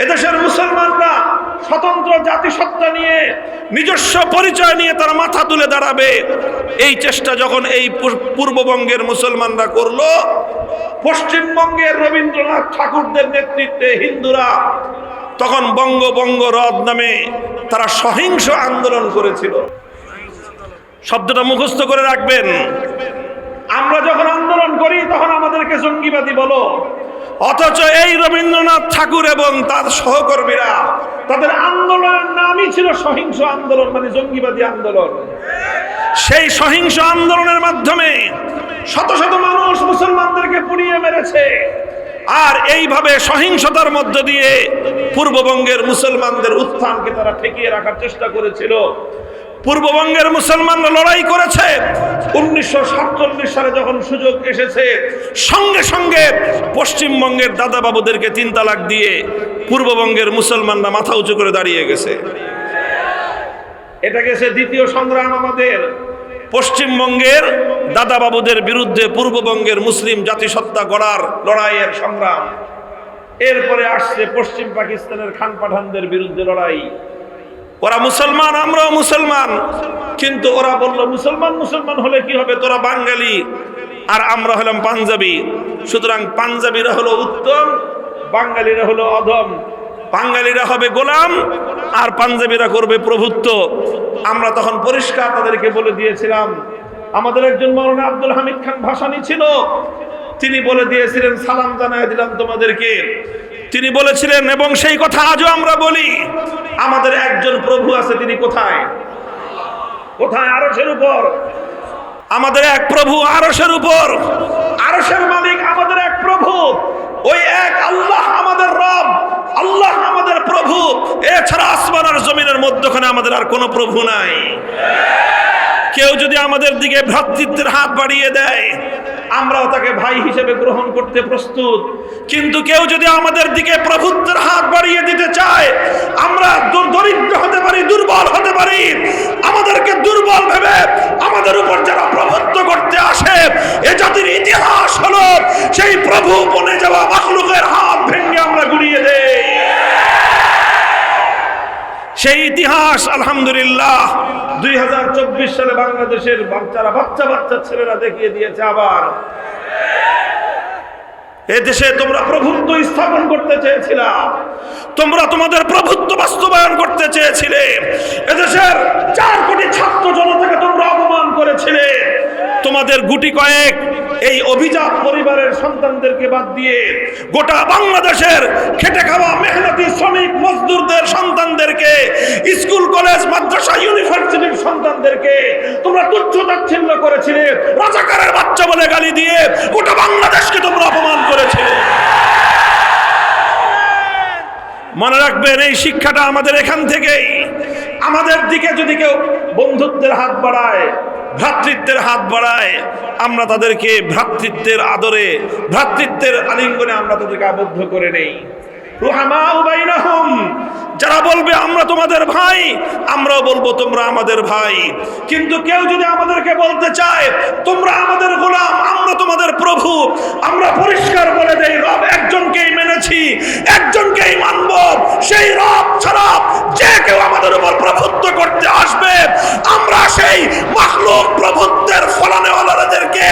এদেশের মুসলমানরা স্বতন্ত্র জাতিসত্তা নিয়ে, নিজস্ব পরিচয় নিয়ে তারা মাথা তুলে দাঁড়াবে। এই চেষ্টা যখন এই পূর্ববঙ্গের মুসলমানরা করলো, পশ্চিমবঙ্গের রবীন্দ্রনাথ ঠাকুরদের নেতৃত্বে হিন্দুরা তখন বঙ্গ রদ নামে তারা সহিংস আন্দোলন করেছিল। শব্দটা মুখস্থ করে রাখবেন। আমরা যখন আন্দোলন করি তখন আমাদেরকে জঙ্গিবাদী বলো, অথচ এই রবীন্দ্রনাথ ঠাকুর এবং তার সহকর্মীরা, তাদের আন্দোলনের নামই ছিল সহিংস আন্দোলন, মানে জঙ্গিবাদী আন্দোলন। সেই সহিংস আন্দোলনের মাধ্যমে শত শত মানুষ মুসলমানদেরকে পুড়িয়ে মেরেছে। আর এইভাবে সহিংসতার মধ্য দিয়ে পূর্ববঙ্গের মুসলমানদের উত্থানকে তারা ঠেকিয়ে রাখার চেষ্টা করেছিল। পূর্ববঙ্গের মুসলমানরা লড়াই করেছে। 1947 সালে যখন সুযোগ এসেছে, সঙ্গে সঙ্গে পশ্চিমবঙ্গের দাদা বাবুদেরকে 3 তালাক দিয়ে পূর্ববঙ্গের মুসলমানরা মাথা উঁচু করে দাঁড়িয়ে গেছে। এটা গেছে দ্বিতীয় সংগ্রাম আমাদের, পশ্চিমবঙ্গের দাদা বাবুদের বিরুদ্ধে পূর্ববঙ্গের মুসলিম জাতিসত্তা গড়ার লড়াইয়ের সংগ্রাম। এরপরে আসছে পশ্চিম পাকিস্তানের খান পাঠানদের বিরুদ্ধে লড়াই। ওরা মুসলমান, আমরাও মুসলমান, কিন্তু ওরা বলল মুসলমান মুসলমান হলে কি হবে, তোরা বাঙালি আর আমরা হলাম পাঞ্জাবি, সুতরাং পাঞ্জাবিরা হলো উত্তম, বাঙালিরা হলো অধম, বাঙালিরা হবে গোলাম আর পাঞ্জাবিরা করবে প্রভুত্ব। আমরা তখন পরিষ্কার তাদেরকে বলে দিয়েছিলাম, আমাদের একজন মাওলানা আব্দুল হামিদ খান ভাসানী ছিল, তিনি বলে দিয়েছিলেন, সালাম জানায় দিলাম তোমাদেরকে, তিনি বলেছিলেন, এবং সেই কথা আজও আমরা বলি, আমাদের একজন প্রভু আছে, তিনি কোথায়? কোথায়? আরশের উপর। আমাদের এক প্রভু আরশের উপর, আরশের মালিক আমাদের এক প্রভু, ওই এক আল্লাহ আমাদের রব, আল্লাহ আমাদের প্রভু। এছাড়া আসমান আর জমিনের মধ্যখানে আমাদের আর কোনো প্রভু নাই। কেউ যদি আমাদের দিকে ভ্রাতৃত্বের হাত বাড়িয়ে দেয়, আমরাও তাকে ভাই হিসেবে গ্রহণ করতে প্রস্তুত, কিন্তু কেউ যদি আমাদের দিকে প্রভুত্বের হাত বাড়িয়ে দিতে চায়, আমরা দরিদ্র হতে পারি, দুর্বল হতে পারি, আমাদেরকে দুর্বল ভেবে আমাদের উপর যারা প্রভুত্ব করতে আসে, এ জাতির ইতিহাস হলো সেই প্রভু বনে যাওয়া মাখলুকের হাত ভেঙে আমরা গুড়িয়ে দেই। সেই ইতিহাস আলহামদুলিল্লাহ 2024 সালে বাংলাদেশের বাচ্চা বাচ্চা ছেলেরা দেখিয়ে দিয়েছে। আবার এদেশে তোমরা প্রভুত্ব স্থাপন করতে চেয়েছিলে, তোমরা তোমাদের প্রভুত্ব বাস্তবায়ন করতে চেয়েছিলে, এদেশের 4 কোটি ছাত্র জনতাকে তোমরা অপমান করেছিলে, তোমাদের গুটি কয়েক এই অভিজাত পরিবারের সন্তানদেরকে বাদ দিয়ে গোটা বাংলাদেশের খেটে খাওয়া মেহনতি শ্রমিক মজদুরদের সন্তানদেরকে, স্কুল কলেজ মাদ্রাসা ইউনিভার্সিটির সন্তানদেরকে তোমরা তুচ্ছ-তাচ্ছিল্য করেছিলে, রাজাকারের বাচ্চা বলে গালি দিয়ে গোটা বাংলাদেশকে তোমরা অপমান করেছিলে। মনে রাখবেন, এই শিক্ষাটা আমাদের এখান থেকেই। আমাদের দিকে যদি কেউ বন্ধুত্বের হাত বাড়ায়, ভ্রাতৃত্বের হাত বাড়ায়, আমরা তাদেরকে ভ্রাতৃত্বের আদরে, ভ্রাতৃত্বের আলিঙ্গনে আমরা তাদেরকে আবদ্ধ করে নেই। রুহামাউ বাইনাহুম, যারা বলবে আমরা তোমাদের ভাই, আমরাও বলবো তোমরা আমাদের ভাই। কিন্তু কেউ যদি আমাদেরকে বলতে চায় তোমরা আমাদের গোলাম, আমরা তোমাদের প্রভু, আমরা পরিষ্কার বলে দেই, রব একজনকেই মেনেছি, একজনকেই মানব, সেই রব ছাড়া যে কেউ আমাদের উপর প্রভুত্ব করতে আসবে, আমরা সেই মাখলুক প্রভুত্বের ফলানেওয়ালাদেরকে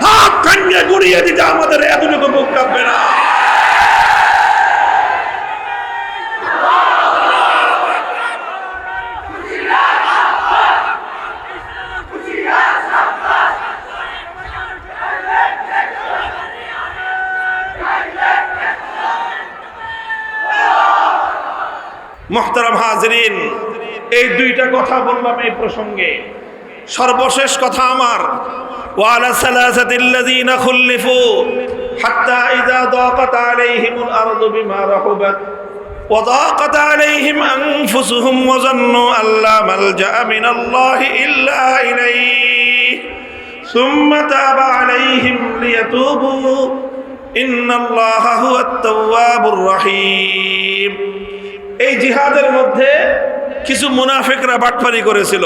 হাত ভেঙে গুড়িয়ে দিতে আমাদের এতটুকু মুখ কাঁপবে না। মুহতারাম হাজিরিন, এই 2টা কথা বললাম এই প্রসঙ্গে। সর্বশেষ কথা আমার, ওয়ালা সালাসাতিল্লাযীনা খুল্লিফু হাত্তা ইযা দাকাত আলাইহিমুল আরদু বিমা রাহুবাত ওয়া দাকাত আলাইহিম আনফুসুহুম ওয়া যান্নু আল্লা মালজাআ মিনাল্লাহি ইল্লা ইলাইহি সুম্মা তাবা আলাইহিম লিয়াতুবু ইন্নাল্লাহা হুয়াত তাওয়াবুর রহিম। এই জিহাদের মধ্যে কিছু মুনাফিকরা বাটপারি করেছিল।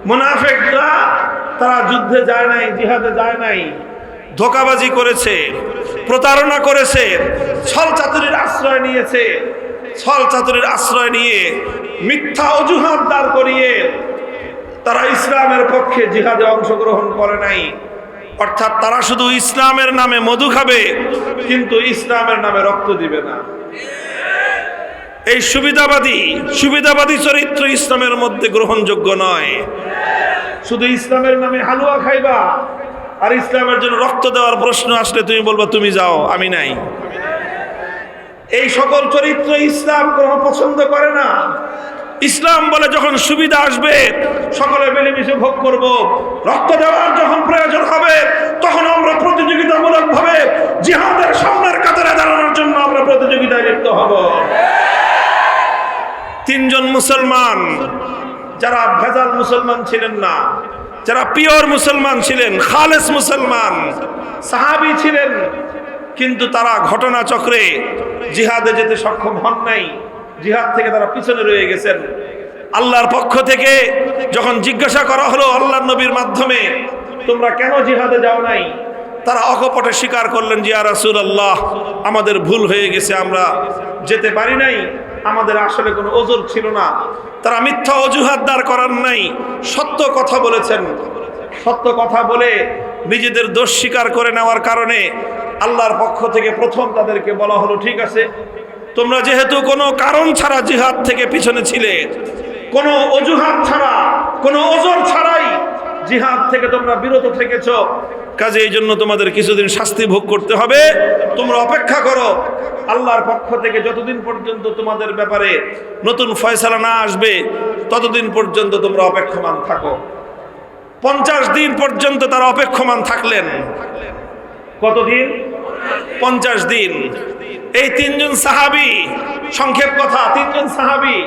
মুনাফিকরা তারা যুদ্ধে যায় নাই, জিহাদে যায় নাই, ধোঁকাবাজি করেছে, প্রতারণা করেছে, ছল চাতুরির আশ্রয় নিয়েছে। ছল চাতুরির আশ্রয় নিয়ে মিথ্যা অজুহাত দাঁড় করিয়ে তারা ইসলামের পক্ষে জিহাদে অংশগ্রহণ করে নাই। অর্থাৎ তারা শুধু ইসলামের নামে মধু খাবে, কিন্তু ইসলামের নামে রক্ত দিবে না। এই সুবিধাবাদী চরিত্র ইসলামের মধ্যে গ্রহণযোগ্য নয়। শুধু ইসলামের নামে হালুয়া খাইবা আর ইসলামের জন্য রক্ত দেওয়ার প্রশ্ন আসলে তুমি বলবা তুমি যাও, আমি নাই। এই সকল চরিত্র ইসলাম কোনো পছন্দ করে না। ইসলাম বলে যখন সুবিধা আসবে সকলে মিলেমিশে ভোগ করব, রক্ত দেওয়ার যখন প্রয়োজন হবে তখন আমরা প্রতিযোগিতামূলক ভাবে জিহাদের সামনের কাতারে দাঁড়ানোর জন্য আমরা প্রতিযোগিতায় লিপ্ত হব। 3 জন মুসলমান যারা ভেজাল মুসলমান ছিলেন না, যারা পিওর মুসলমান ছিলেন, খালেস মুসলমান সাহাবী ছিলেন, কিন্তু তারা ঘটনাচক্রে জিহাদে যেতে সক্ষম হন নাই। জিহাদ থেকে তারা পিছনে রয়ে গেছেন। আল্লাহর পক্ষ থেকে যখন জিজ্ঞাসা করা হলো আল্লাহর নবীর মাধ্যমে, তোমরা কেন জিহাদে যাও নাই? তারা অকপটে স্বীকার করলেন যে ইয়া রাসূলুল্লাহ, আমাদের ভুল হয়ে গেছে, আমরা যেতে পারি নাই, আমাদের আসলে কোনো ওজর ছিল না। তারা মিথ্যা অজুহাত দাঁড় করার নাই, সত্য কথা বলেছেন। সত্য কথা বলে নিজেদের দোষ স্বীকার করে নেওয়ার কারণে আল্লাহর পক্ষ থেকে প্রথম তাদেরকে বলা হলো, ঠিক আছে, তোমরা যেহেতু কোনো কারণ ছাড়া জিহাদ থেকে পিছনে ছিলে, কোনো অজুহাত ছাড়া, কোনো ওজর ছাড়াই জিহাদ থেকে তোমরা বিরত থেকেছ, কাজে এই জন্য তোমাদের কিছুদিন শাস্তি ভোগ করতে হবে। তোমরা অপেক্ষা করো, আল্লাহর পক্ষ থেকে যতদিন পর্যন্ত তোমাদের ব্যাপারে নতুন ফয়সালা না আসবে ততদিন পর্যন্ত তোমরা অপেক্ষমান থাকো। 50 দিন পর্যন্ত তারা অপেক্ষমান থাকলেন। কতদিন? 50 দিন। এই 3 জন সাহাবী, সংক্ষেপ কথা, 3 জন সাহাবী,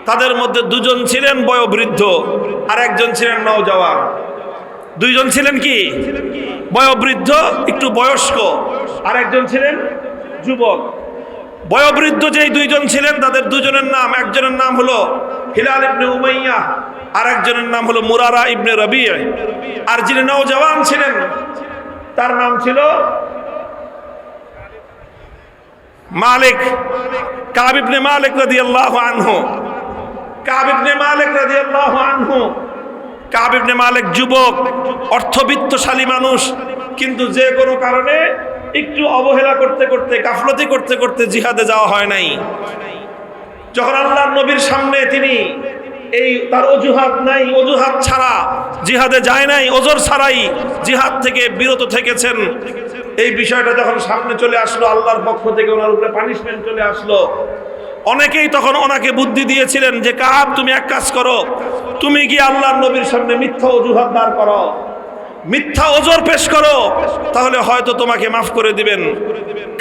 তাদের মধ্যে 2 জন ছিলেন বয়োবৃদ্ধ আর 1 জন ছিলেন নওজওয়ান। 2 জন ছিলেন কি? বয়োবৃদ্ধ, একটু বয়স্ক, আর 1 জন ছিলেন যুবক। বয়োবৃদ্ধ যেই 2 জন ছিলেন, তাদের 2 জনের নাম, একজনের নাম হলো হিলাল ইবনে উমাইয়া, আর একজনের নাম হলো মুরারা ইবনে রবি। আর যিনি নওজওয়ান ছিলেন তার নাম ছিল মালিক, কাব ইবনে মালিক রাদিয়াল্লাহু আনহু। কাব ইবনে মালিক রাদিয়াল্লাহু আনহু, কাব ইবনে মালিক যুবক, অর্থবিত্তশালী মানুষ, কিন্তু যে কোনো কারণে একটু অবহেলা করতে করতে, গাফলতি করতে করতে জিহাদে যাওয়া হয় নাই। যখন আল্লাহর নবীর সামনে তিনি এই তার অজুহাত নাই, অজুহাত ছাড়া জিহাদে যায় নাই, ওজর ছাড়াই জিহাদ থেকে বিরত থেকেছেন, এই বিষয়টা যখন সামনে চলে আসলো, আল্লাহর পক্ষ থেকে ওনার উপরে পানিশমেন্ট চলে আসলো। অনেকেই তখন ওনাকে বুদ্ধি দিয়েছিলেন যে কাব, তুমি এক কাজ করো, তুমি গিয়ে আল্লাহর নবীর সামনে মিথ্যা অজুহাত দাঁড় করো, মিথ্যা ওজর পেশ করো, তাহলে হয়তো তোমাকে মাফ করে দিবেন।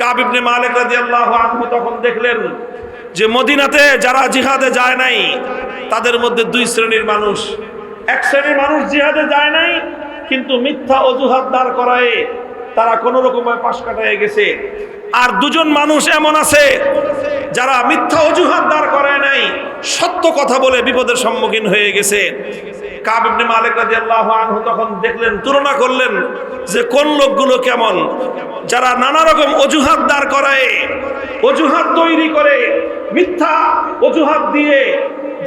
কাব ইবনে মালিক রাদিয়াল্লাহু আনহু তখন দেখলেন যে মদিনাতে যারা জিহাদে যায় নাই তাদের মধ্যে 2 শ্রেণীর মানুষ। এক শ্রেণীর মানুষ জিহাদে যায় নাই কিন্তু মিথ্যা অজুহাত দাঁড় করায় তারা কোনো রকমে পাশ কাটায় গেছে। আর 2 জন মানুষ এমন আছে যারা মিথ্যা অজুহাত দাঁড় করায় নাই, সত্য কথা বলে বিপদের সম্মুখীন হয়ে গেছে। কাব ইবনে মালিক রাদিয়াল্লাহু আনহু তখন দেখলেন, তুলনা করলেন যে কোন লোকগুলো কেমন, যারা নানা রকম অজুহাত দাঁড় করায়, অজুহাত তৈরি করে, মিথ্যা অজুহাত দিয়ে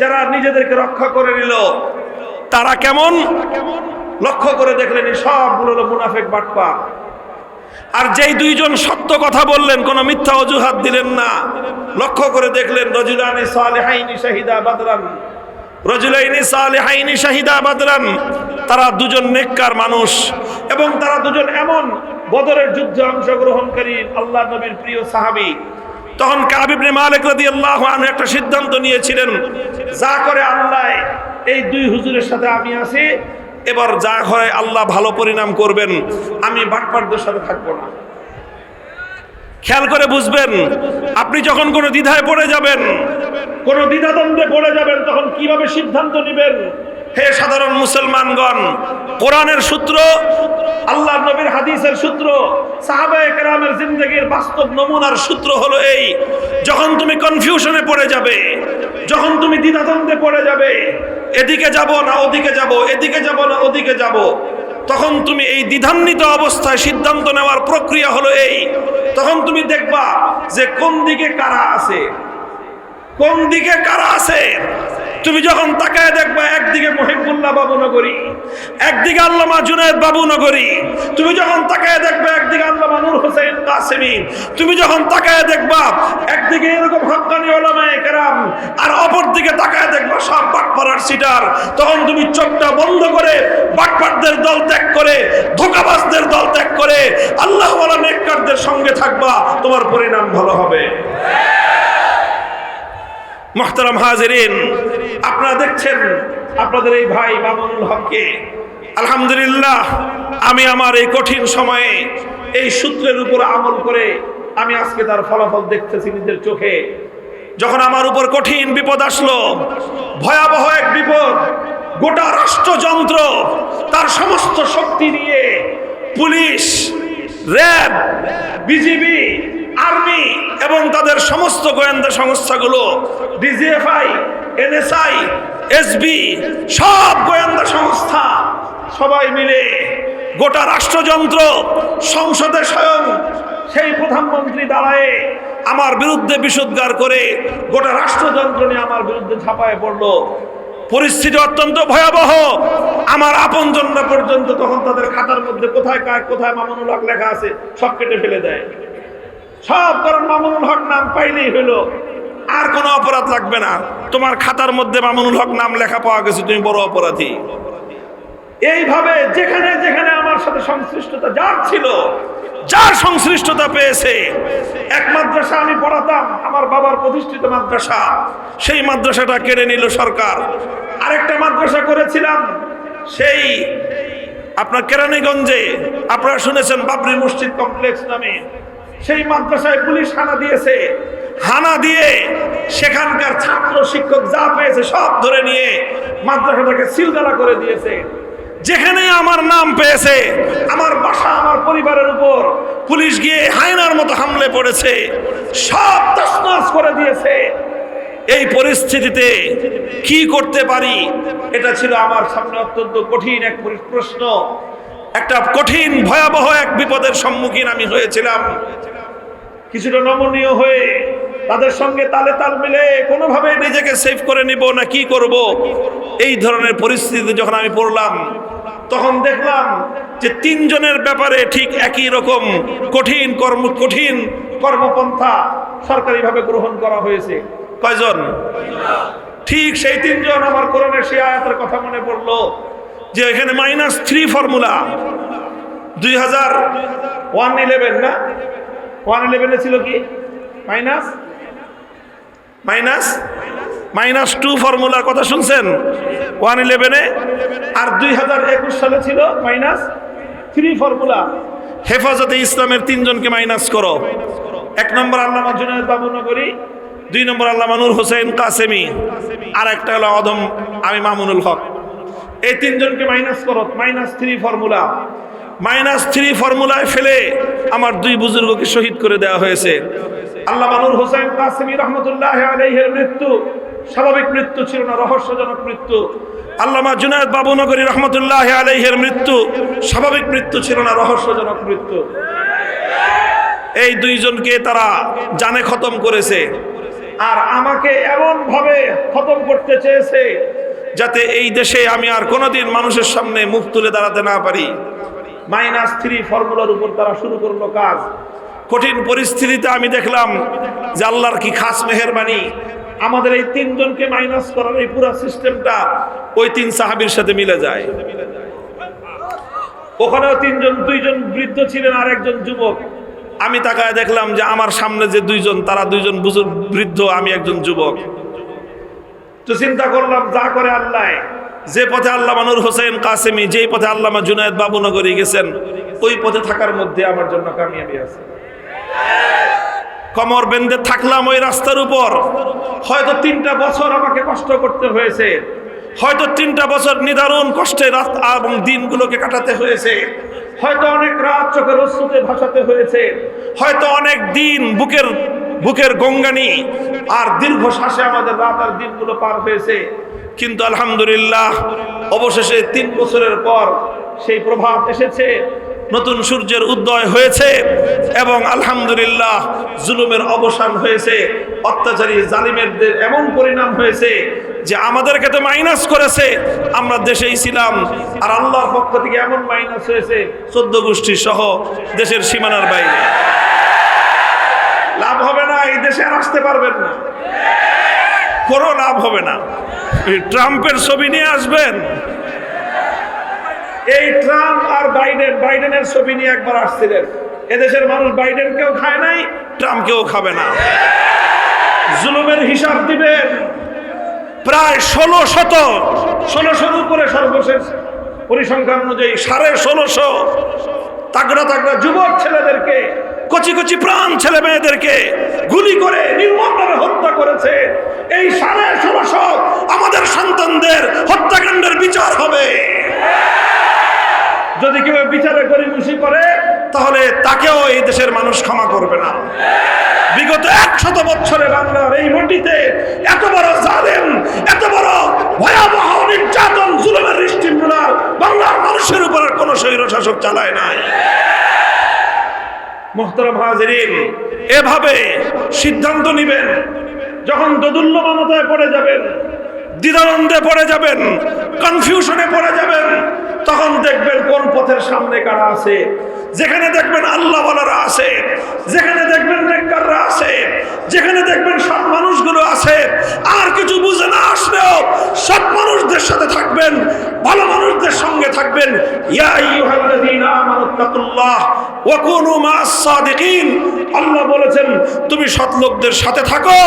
যারা নিজেদেরকে রক্ষা করে নিল, তারা কেমন লক্ষ্য করে দেখলেন সবগুলো হলো মুনাফিক, বাটপার। আর যেই 2 জন সত্য কথা বললেন, কোনো মিথ্যা অজুহাত দিলেন না, লক্ষ্য করে দেখলেন রজুলানি সালিহাইনি শাহিদা বাদরান, রজুলাইনি সালিহাইনি শাহিদা বাদরান, তারা 2 জন নেককার মানুষ এবং তারা 2 জন এমন বদরের যুদ্ধে অংশগ্রহণকারী আল্লাহর নবীর প্রিয় সাহাবী। তখন কাব ইবনে মালিক রাদিয়াল্লাহু আনহু একটা সিদ্ধান্ত নিয়েছিলেন, যা করে আল্লাহ, এই 2 হুজুরের সাথে আমি আছি, এবার যা হয় আল্লাহ ভালো পরিণাম করবেন, আমি বাটপারদের সাথে থাকবো না। খেয়াল করে বুঝবেন, আপনি যখন কোনো দ্বিধায় পড়ে যাবেন, কোনো দ্বিধাদ্বন্দ্বে পড়ে যাবেন, তখন কিভাবে সিদ্ধান্ত নেবেন। হে সাধারণ মুসলমানগণ, কোরআনের সূত্র, আল্লাহর নবীর হাদিসের সূত্র, সাহাবায়ে কেরামের জিন্দেগীর বাস্তব নমুনার সূত্র হলো এই, যখন তুমি কনফিউশনে পড়ে যাবে, যখন তুমি দ্বিধাদ্বন্দ্বে পড়ে যাবে, এদিকে যাব না ওদিকে যাব, এদিকে যাব না ওদিকে যাব, তখন তুমি এই দ্বিধান্বিত অবস্থায় সিদ্ধান্ত নেওয়ার প্রক্রিয়া হলো এই, তখন তুমি দেখবা যে কোন দিকে কারা আছে, কোন দিকে কারা আছে। তুমি যখন তাকায় দেখবা, একদিকে মহিবুল্লাহ বাবুনগরী, একদিকে আল্লামা জুনায়েদ বাবুনগরী, তুমি যখন তাকায় দেখবা একদিকে আল্লামা নূর হোসেন কাসেমী, তুমি যখন তাকায় দেখবা একদিকে এরকম হক্কানি উলামায়ে কেরাম, আর অপর দিকে তাকায় দেখবা সব বাটপাড়ার সিটার, তখন তুমি চোখটা বন্ধ করে বাটপাড়দের দল ত্যাগ করে, ধোঁকাবাজদের দল ত্যাগ করে আল্লাহওয়ালা নেককারদের সঙ্গে থাকবা, তোমার পরিণাম ভালো হবে। মুহতারাম হাজিরিন, আপনারা দেখছেন আপনাদের এই ভাই মামুনুল হককে, আলহামদুলিল্লাহ, আমি আমার এই কঠিন সময়ে এই সূত্রের উপর আমল করে আমি আজকে তার ফলাফল দেখতেছি নিজের চোখে। যখন আমার উপর কঠিন বিপদ আসলো, ভয়াবহ এক বিপদ, গোটা রাষ্ট্রযন্ত্র তার সমস্ত শক্তি নিয়ে, পুলিশ, র্যাব, বিজিবি, আর্মি এবং তাদের সমস্ত গোয়েন্দা সংস্থাগুলো, ডিজিএফআই, এনএসআই, এসবি, সব গোয়েন্দা সংস্থা সবাই মিলে গোটা রাষ্ট্রযন্ত্র সংসদে স্বয়ং সেই প্রধানমন্ত্রী দাঁড়ায় আমার বিরুদ্ধে বিষোদ্গার করে গোটা রাষ্ট্রযন্ত্র নিয়ে আমার বিরুদ্ধে ঝাঁপায় পড়লো। পরিস্থিতি অত্যন্ত ভয়াবহ। আমার আপনজনরা পর্যন্ত তখন তাদের খাতার মধ্যে কোথায় কোথায় মামুনুল হক লেখা আছে সব কেটে ফেলে দেয়। সব, কারণ মামুনুল হক নাম পাইলেই হলো, আর কোনো অপরাধ লাগবে না, তোমার খাতার মধ্যে মামুনুল হক নাম লেখা পাওয়া গেছে, তুমি বড় অপরাধী। এইভাবে যেখানে যেখানে আমার সাথে সংশ্লিষ্টতা যার ছিল, যার সংশ্লিষ্টতা পেয়েছে, এক মাদ্রাসা আমি পড়াতাম, আমার বাবার প্রতিষ্ঠিত মাদ্রাসা, সেই মাদ্রাসাটা কেড়ে নিল সরকার। আরেকটা মাদ্রাসা করেছিলাম সেই আপনার কেরানীগঞ্জে, আপনারা শুনেছেন বাবরি মসজিদ কমপ্লেক্স নামে, সেই মাদ্রাসায় পুলিশ হানা দিয়েছে। হানা দিয়ে সেখানকার ছাত্র শিক্ষক যা পেয়েছে সব ধরে নিয়ে মাদ্রাসাটাকে সিলগালা করে দিয়েছে। যেখানে আমার নাম পেয়েছে, আমার বাসা, আমার পরিবারের উপর পুলিশ গিয়ে হায়নার মতো হামলে পড়েছে, সব তছনছ করে দিয়েছে। এই পরিস্থিতিতে কি করতে পারি, এটা ছিল আমার সামনে অত্যন্ত কঠিন এক প্রশ্ন। একটা কঠিন ভয়াবহ এক বিপদের সম্মুখীন আমি হয়েছিলাম। কিছুটা নমনীয় হয়ে তাদের সঙ্গে তালে তাল মিলে কোনোভাবে নিজেকে সেভ করে নিব না কি করব, এই ধরনের পরিস্থিতিতে যখন আমি পড়লাম, তখন দেখলাম যে তিনজনের ব্যাপারে ঠিক একই রকম কঠিন কর্মপন্থা সরকারিভাবে গ্রহণ করা হয়েছে। কয়জন? ঠিক সেই তিনজন। আমার কোরআনের সেই আয়াতের কথা মনে পড়লো যে এখানে -3 ফর্মুলা 2011 না 111 ছিল কি -2 ফর্মুলার কথা শুনছেন 111-এ, আর 2021 সালে ছিল -3 ফর্মুলা। হেফাজতে ইসলামের তিনজনকে মাইনাস করো। 1 নম্বর আল্লামা জুনায়েদ বাবুনগরী, 2 নম্বর আল্লামা নূর হোসেন কাসেমি, আর একটা হলো অদম আমি মামুনুল হক। এই তিনজনকে মাইনাস করো, -3 ফর্মুলা। -3 ফর্মুলায় ফেলে আমার 2 বুজুর্গকে শহীদ করে দেওয়া হয়েছে। আল্লামা নূর হোসেন কাসেমি রহমতুল্লাহ আলাইহির মৃত্যু স্বাভাবিক মৃত্যু ছিল না, রহস্যজনক মৃত্যু। আল্লামা জুনায়েদ বাবুনগরী রহমতুল্লাহ আলাইহির মৃত্যু স্বাভাবিক মৃত্যু ছিল না, রহস্যজনক মৃত্যু। এই 2 জনকে তারা জানে খতম করেছে, আর আমাকে এমন ভাবে খতম করতে চেয়েছে যাতে এই দেশে আমি আর কোনোদিন মানুষের সামনে মুখ তুলে দাঁড়াতে না পারি। -3 ফর্মুলার উপর তারা শুরু করলো কাজ। কঠিন পরিস্থিতিতে আমি দেখলাম যে আল্লাহর কি খাস মেহেরবানি, আমাদের এই 3 জনকে মাইনাস করার এই পুরো সিস্টেমটা ওই 3 সাহাবীর সাথে মিলে যায়। ওখানেও 3 জন, 2 জন বৃদ্ধ ছিলেন আর একজন যুবক। আমি তাকায় দেখলাম যে আমার সামনে যে 2 জন, তারা 2 জন বৃদ্ধ, আমি একজন যুবক। তো চিন্তা করলাম যা করে আল্লাহ, যে পথে আল্লামা নূর হোসেন কাসেমি, যেই পথে আল্লামা জুনায়েদ বাবুনগরী গেছেন, ওই পথে থাকার মধ্যে আমার জন্য কামিয়াবি আছে। কমর বেঁধে থাকলাম ওই রাস্তার উপর। হয়তো 3টা বছর আমাকে কষ্ট করতে হয়েছে, হয়তো 3টা বছর নিদারুণ কষ্টে রাত এবং দিনগুলোকে কাটাতে হয়েছে, হয়তো অনেক রাত চোখের অশ্রুতে ভাসাতে হয়েছে, হয়তো অনেক দিন বুকের গঙ্গানি আর দীর্ঘ শ্বাসে আমাদের রাত আর দিনগুলো পার হয়েছে। কিন্তু আলহামদুলিল্লাহ অবশেষে 3 বছরের পর সেই প্রভাত এসেছে, নতুন সূর্যের উদয় হয়েছে, এবং আলহামদুলিল্লাহ জুলুমের অবসান হয়েছে। অত্যাচারী জালিমেরদের এমন পরিণাম হয়েছে যে আমাদেরকে তো মাইনাস করেছে, আমরা দেশেই ছিলাম, আর আল্লাহর পক্ষ থেকে এমন মাইনাস হয়েছে 14 গোষ্ঠী সহ দেশের সীমানার বাইরে। লাভ হবে না, এই দেশে আর আসতে পারবেন না, কোনো লাভ হবে না। ট্রাম্পের ছবি নিয়ে আসবেন, এই ট্রাম্প আর বাইডেনের ছবি নিয়ে একবার আসছিলেন। এদেশের মানুষ বাইডেনকেও খায় নাই, ট্রাম্পকেও খাবে না। জুলুমের হিসাব দিবেন। প্রায় 1600 উপরে সর্বশেষ পরিসংখ্যান অনুযায়ী 1650 তাগড়া তাগড়া যুবক ছেলেদেরকে, কচি কচি প্রাণ ছেলে মেয়েদেরকে গুলি করে নির্মমভাবে হত্যা করেছে। এই 1650 আমাদের সন্তানদের হত্যাকাণ্ডের বিচার হবে। যদি কেউ বিচারে গরিমসি করে, তাহলে তাকেও এই দেশের মানুষ ক্ষমা করবে না। বিগত 100 বছরে বাংলার এই মাটিতে এত বড় জালেম, এত বড় ভয়াবহ নির্যাতন, জুলুমের দৃষ্টিমূলার বাংলার মানুষের উপর আর কোনো স্বৈরশাসক চালায় নাই। মুহতারাম হাজিরিন, এভাবে সিদ্ধান্ত নিবেন। যখন দোদুল্যমানতায় পড়ে যাবেন, দ্বিধাদ্বন্দ্বে পড়ে যাবেন, কনফিউশনে পড়ে যাবেন, তখন দেখবেন কোন পথের সামনে কারা আছে। যেখানে দেখবেন আল্লাহওয়ালারা আছে, যেখানে দেখবেন নেককাররা আছে, যেখানে দেখবেন সৎ মানুষগুলো আছে, আর কিছু বুঝে না আসলেও সৎ মানুষদের সাথে থাকবেন, ভালো মানুষদের সঙ্গে থাকবেন। ইয়া আইয়ুহাল্লাযীনা আমানুত্তাকুল্লাহ ওয়া কুনু মা'আস সাদিকিন। আল্লাহ বলেছেন তুমি সৎ লোকদের সাথে থাকো,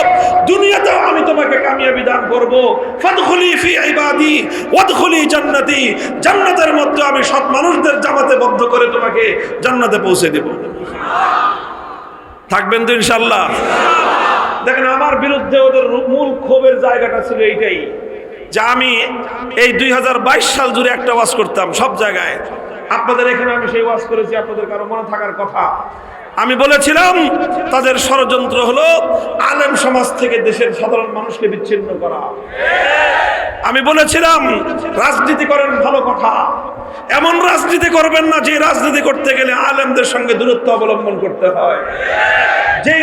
দুনিয়াতেও আমি তোমাকে কামিয়াবি দান করব। ফাদখুলি ফি ইবাদি ওয়াদখুলি জান্নাতি। জান্নাতের মধ্যে আমি সৎ মানুষদের জামাতে বদ্ধ করে তোমাকে জান্নাতে পৌঁছে দেব। থাকবেন তো ইনশাআল্লাহ? দেখেন, আমার বিরুদ্ধে ওদের মূল ক্ষোভের জায়গাটা ছিল এইটাই, যে আমি এই 2022 সাল জুড়ে একটা ওয়াজ করতাম সব জায়গায়। আপনাদের এখানে আমি সেই ওয়াজ করেছি, আপনাদের কারো মনে থাকার কথা। আমি বলেছিলাম তাদের ষড়যন্ত্র হলো আলেম সমাজ থেকে দেশের সাধারণ মানুষকে বিচ্ছিন্ন করা। আমি বলেছিলাম রাজনীতি করেন, ভালো কথা, এমন রাজনীতি করবেন না যে রাজনীতি করতে গেলে আলেমদের সঙ্গে দূরত্ব অবলম্বন করতে হয়। যেই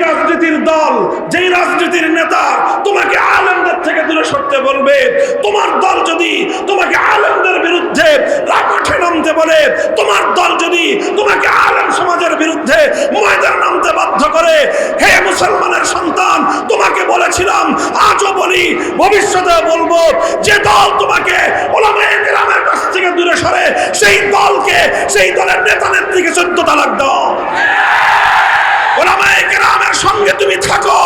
রাজনীতির দল, যেই রাজনীতির নেতা তোমাকে আলেমদের থেকে দূরে সরতে বলবে, তোমার দল যদি তোমাকে আলেমদের বিরুদ্ধে রাজপথে নামতে বলে, তোমার দল যদি তোমাকে আলেম সমাজের বিরুদ্ধে ময়দানে নামতে বাধ্য করে, হে মুসলমানের সন্তান, তোমাকে বলেছিলাম, আজও বলি, ভবিষ্যতে বলবো, যে দল তোমাকে উলামায়ে কেরামের কাছ থেকে দূরে সরে, সেই দলকে, সেই দলের নেতা নেত্রীকে 14 তালাক দাও। উলামায়ে কেরামের সঙ্গে তুমি থাকো,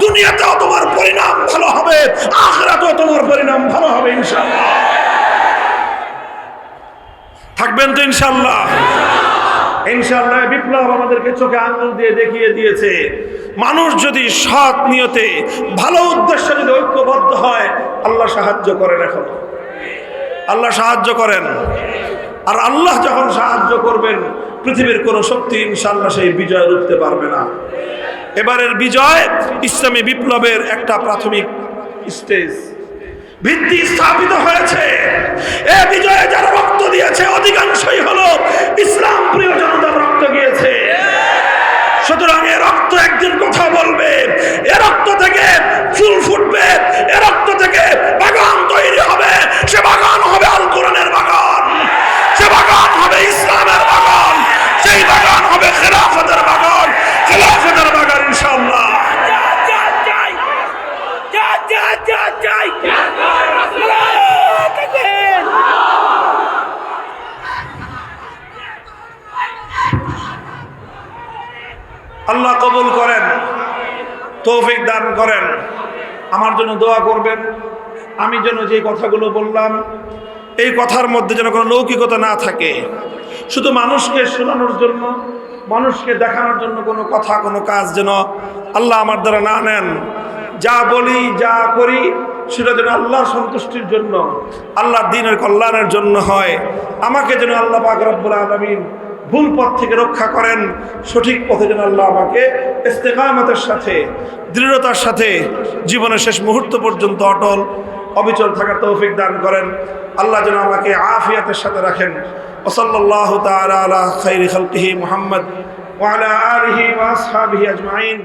দুনিয়াতেও তোমার পরিণাম ভালো হবে, আখিরাতেও তোমার পরিণাম ভালো হবে ইনশাআল্লাহ। থাকবেন তো ইনশাআল্লাহ? ইনশাআল্লাহ। বিপ্লব আমাদেরকে চোখে আঙুল দিয়ে দেখিয়ে দিয়েছে, মানুষ যদি সৎ নিয়তে, ভালো উদ্দেশ্যে যদি ঐক্যবদ্ধ হয়, আল্লাহ সাহায্য করেন। এখন আল্লাহ সাহায্য করেন, আর আল্লাহ যখন সাহায্য করবেন, পৃথিবীর কোন শক্তি ইনশাআল্লাহ সেই বিজয় রুখতে পারবে না। এবারের বিজয় ইসলামী বিপ্লবের একটা প্রাথমিক স্টেজ, ভিত্তি স্থাপিত হয়েছে। এই বিজয়ে যারা রক্ত দিয়েছে অধিকাংশই হলো ইসলাম প্রিয় জনতার রক্ত গিয়েছে। সুতরাং এ রক্ত একদিন কথা বলবে, এ রক্ত থেকে ফুল ফুটবে, এ রক্ত থেকে বাগান তৈরি হবে। সে বাগান হবে আল কোরআনের বাগান, সে বাগান হবে ইসলামের বাগান, সেই বাগান হবে খেলাফতের বাগান, খেলাফতের বাগান ইনশাআল্লাহ। আল্লাহ কবুল করেন, তৌফিক দান করেন। আমার জন্য দোয়া করবেন, আমি যেন যে কথাগুলো বললাম এই কথার মধ্যে যেন কোনো লৌকিকতা না থাকে, শুধু মানুষকে শোনানোর জন্য, মানুষকে দেখানোর জন্য কোনো কথা, কোনো কাজ যেন আল্লাহ আমার দ্বারা না নেন। যা বলি, যা করি, সেটা যেন আল্লাহর সন্তুষ্টির জন্য, আল্লাহর দ্বীনের কল্যাণের জন্য হয়। আমাকে যেন আল্লাহ পাক রব্বুল আলামিন ভুল পথ থেকে রক্ষা করেন, সঠিক পথে যেন আল্লাহ আমাকে ইস্তেকামতের সাথে, দৃঢ়তার সাথে জীবনের শেষ মুহূর্ত পর্যন্ত অটল অবিচল থাকার তৌফিক দান করেন। আল্লাহ যেন আমাকে আফিয়াতের সাথে রাখেন। ওয়া সাল্লাল্লাহু তাআলা আলা খাইরি খালকিহি মুহাম্মদ ওয়া আলা আলিহি ওয়া আসহাবিহি আজমাইন।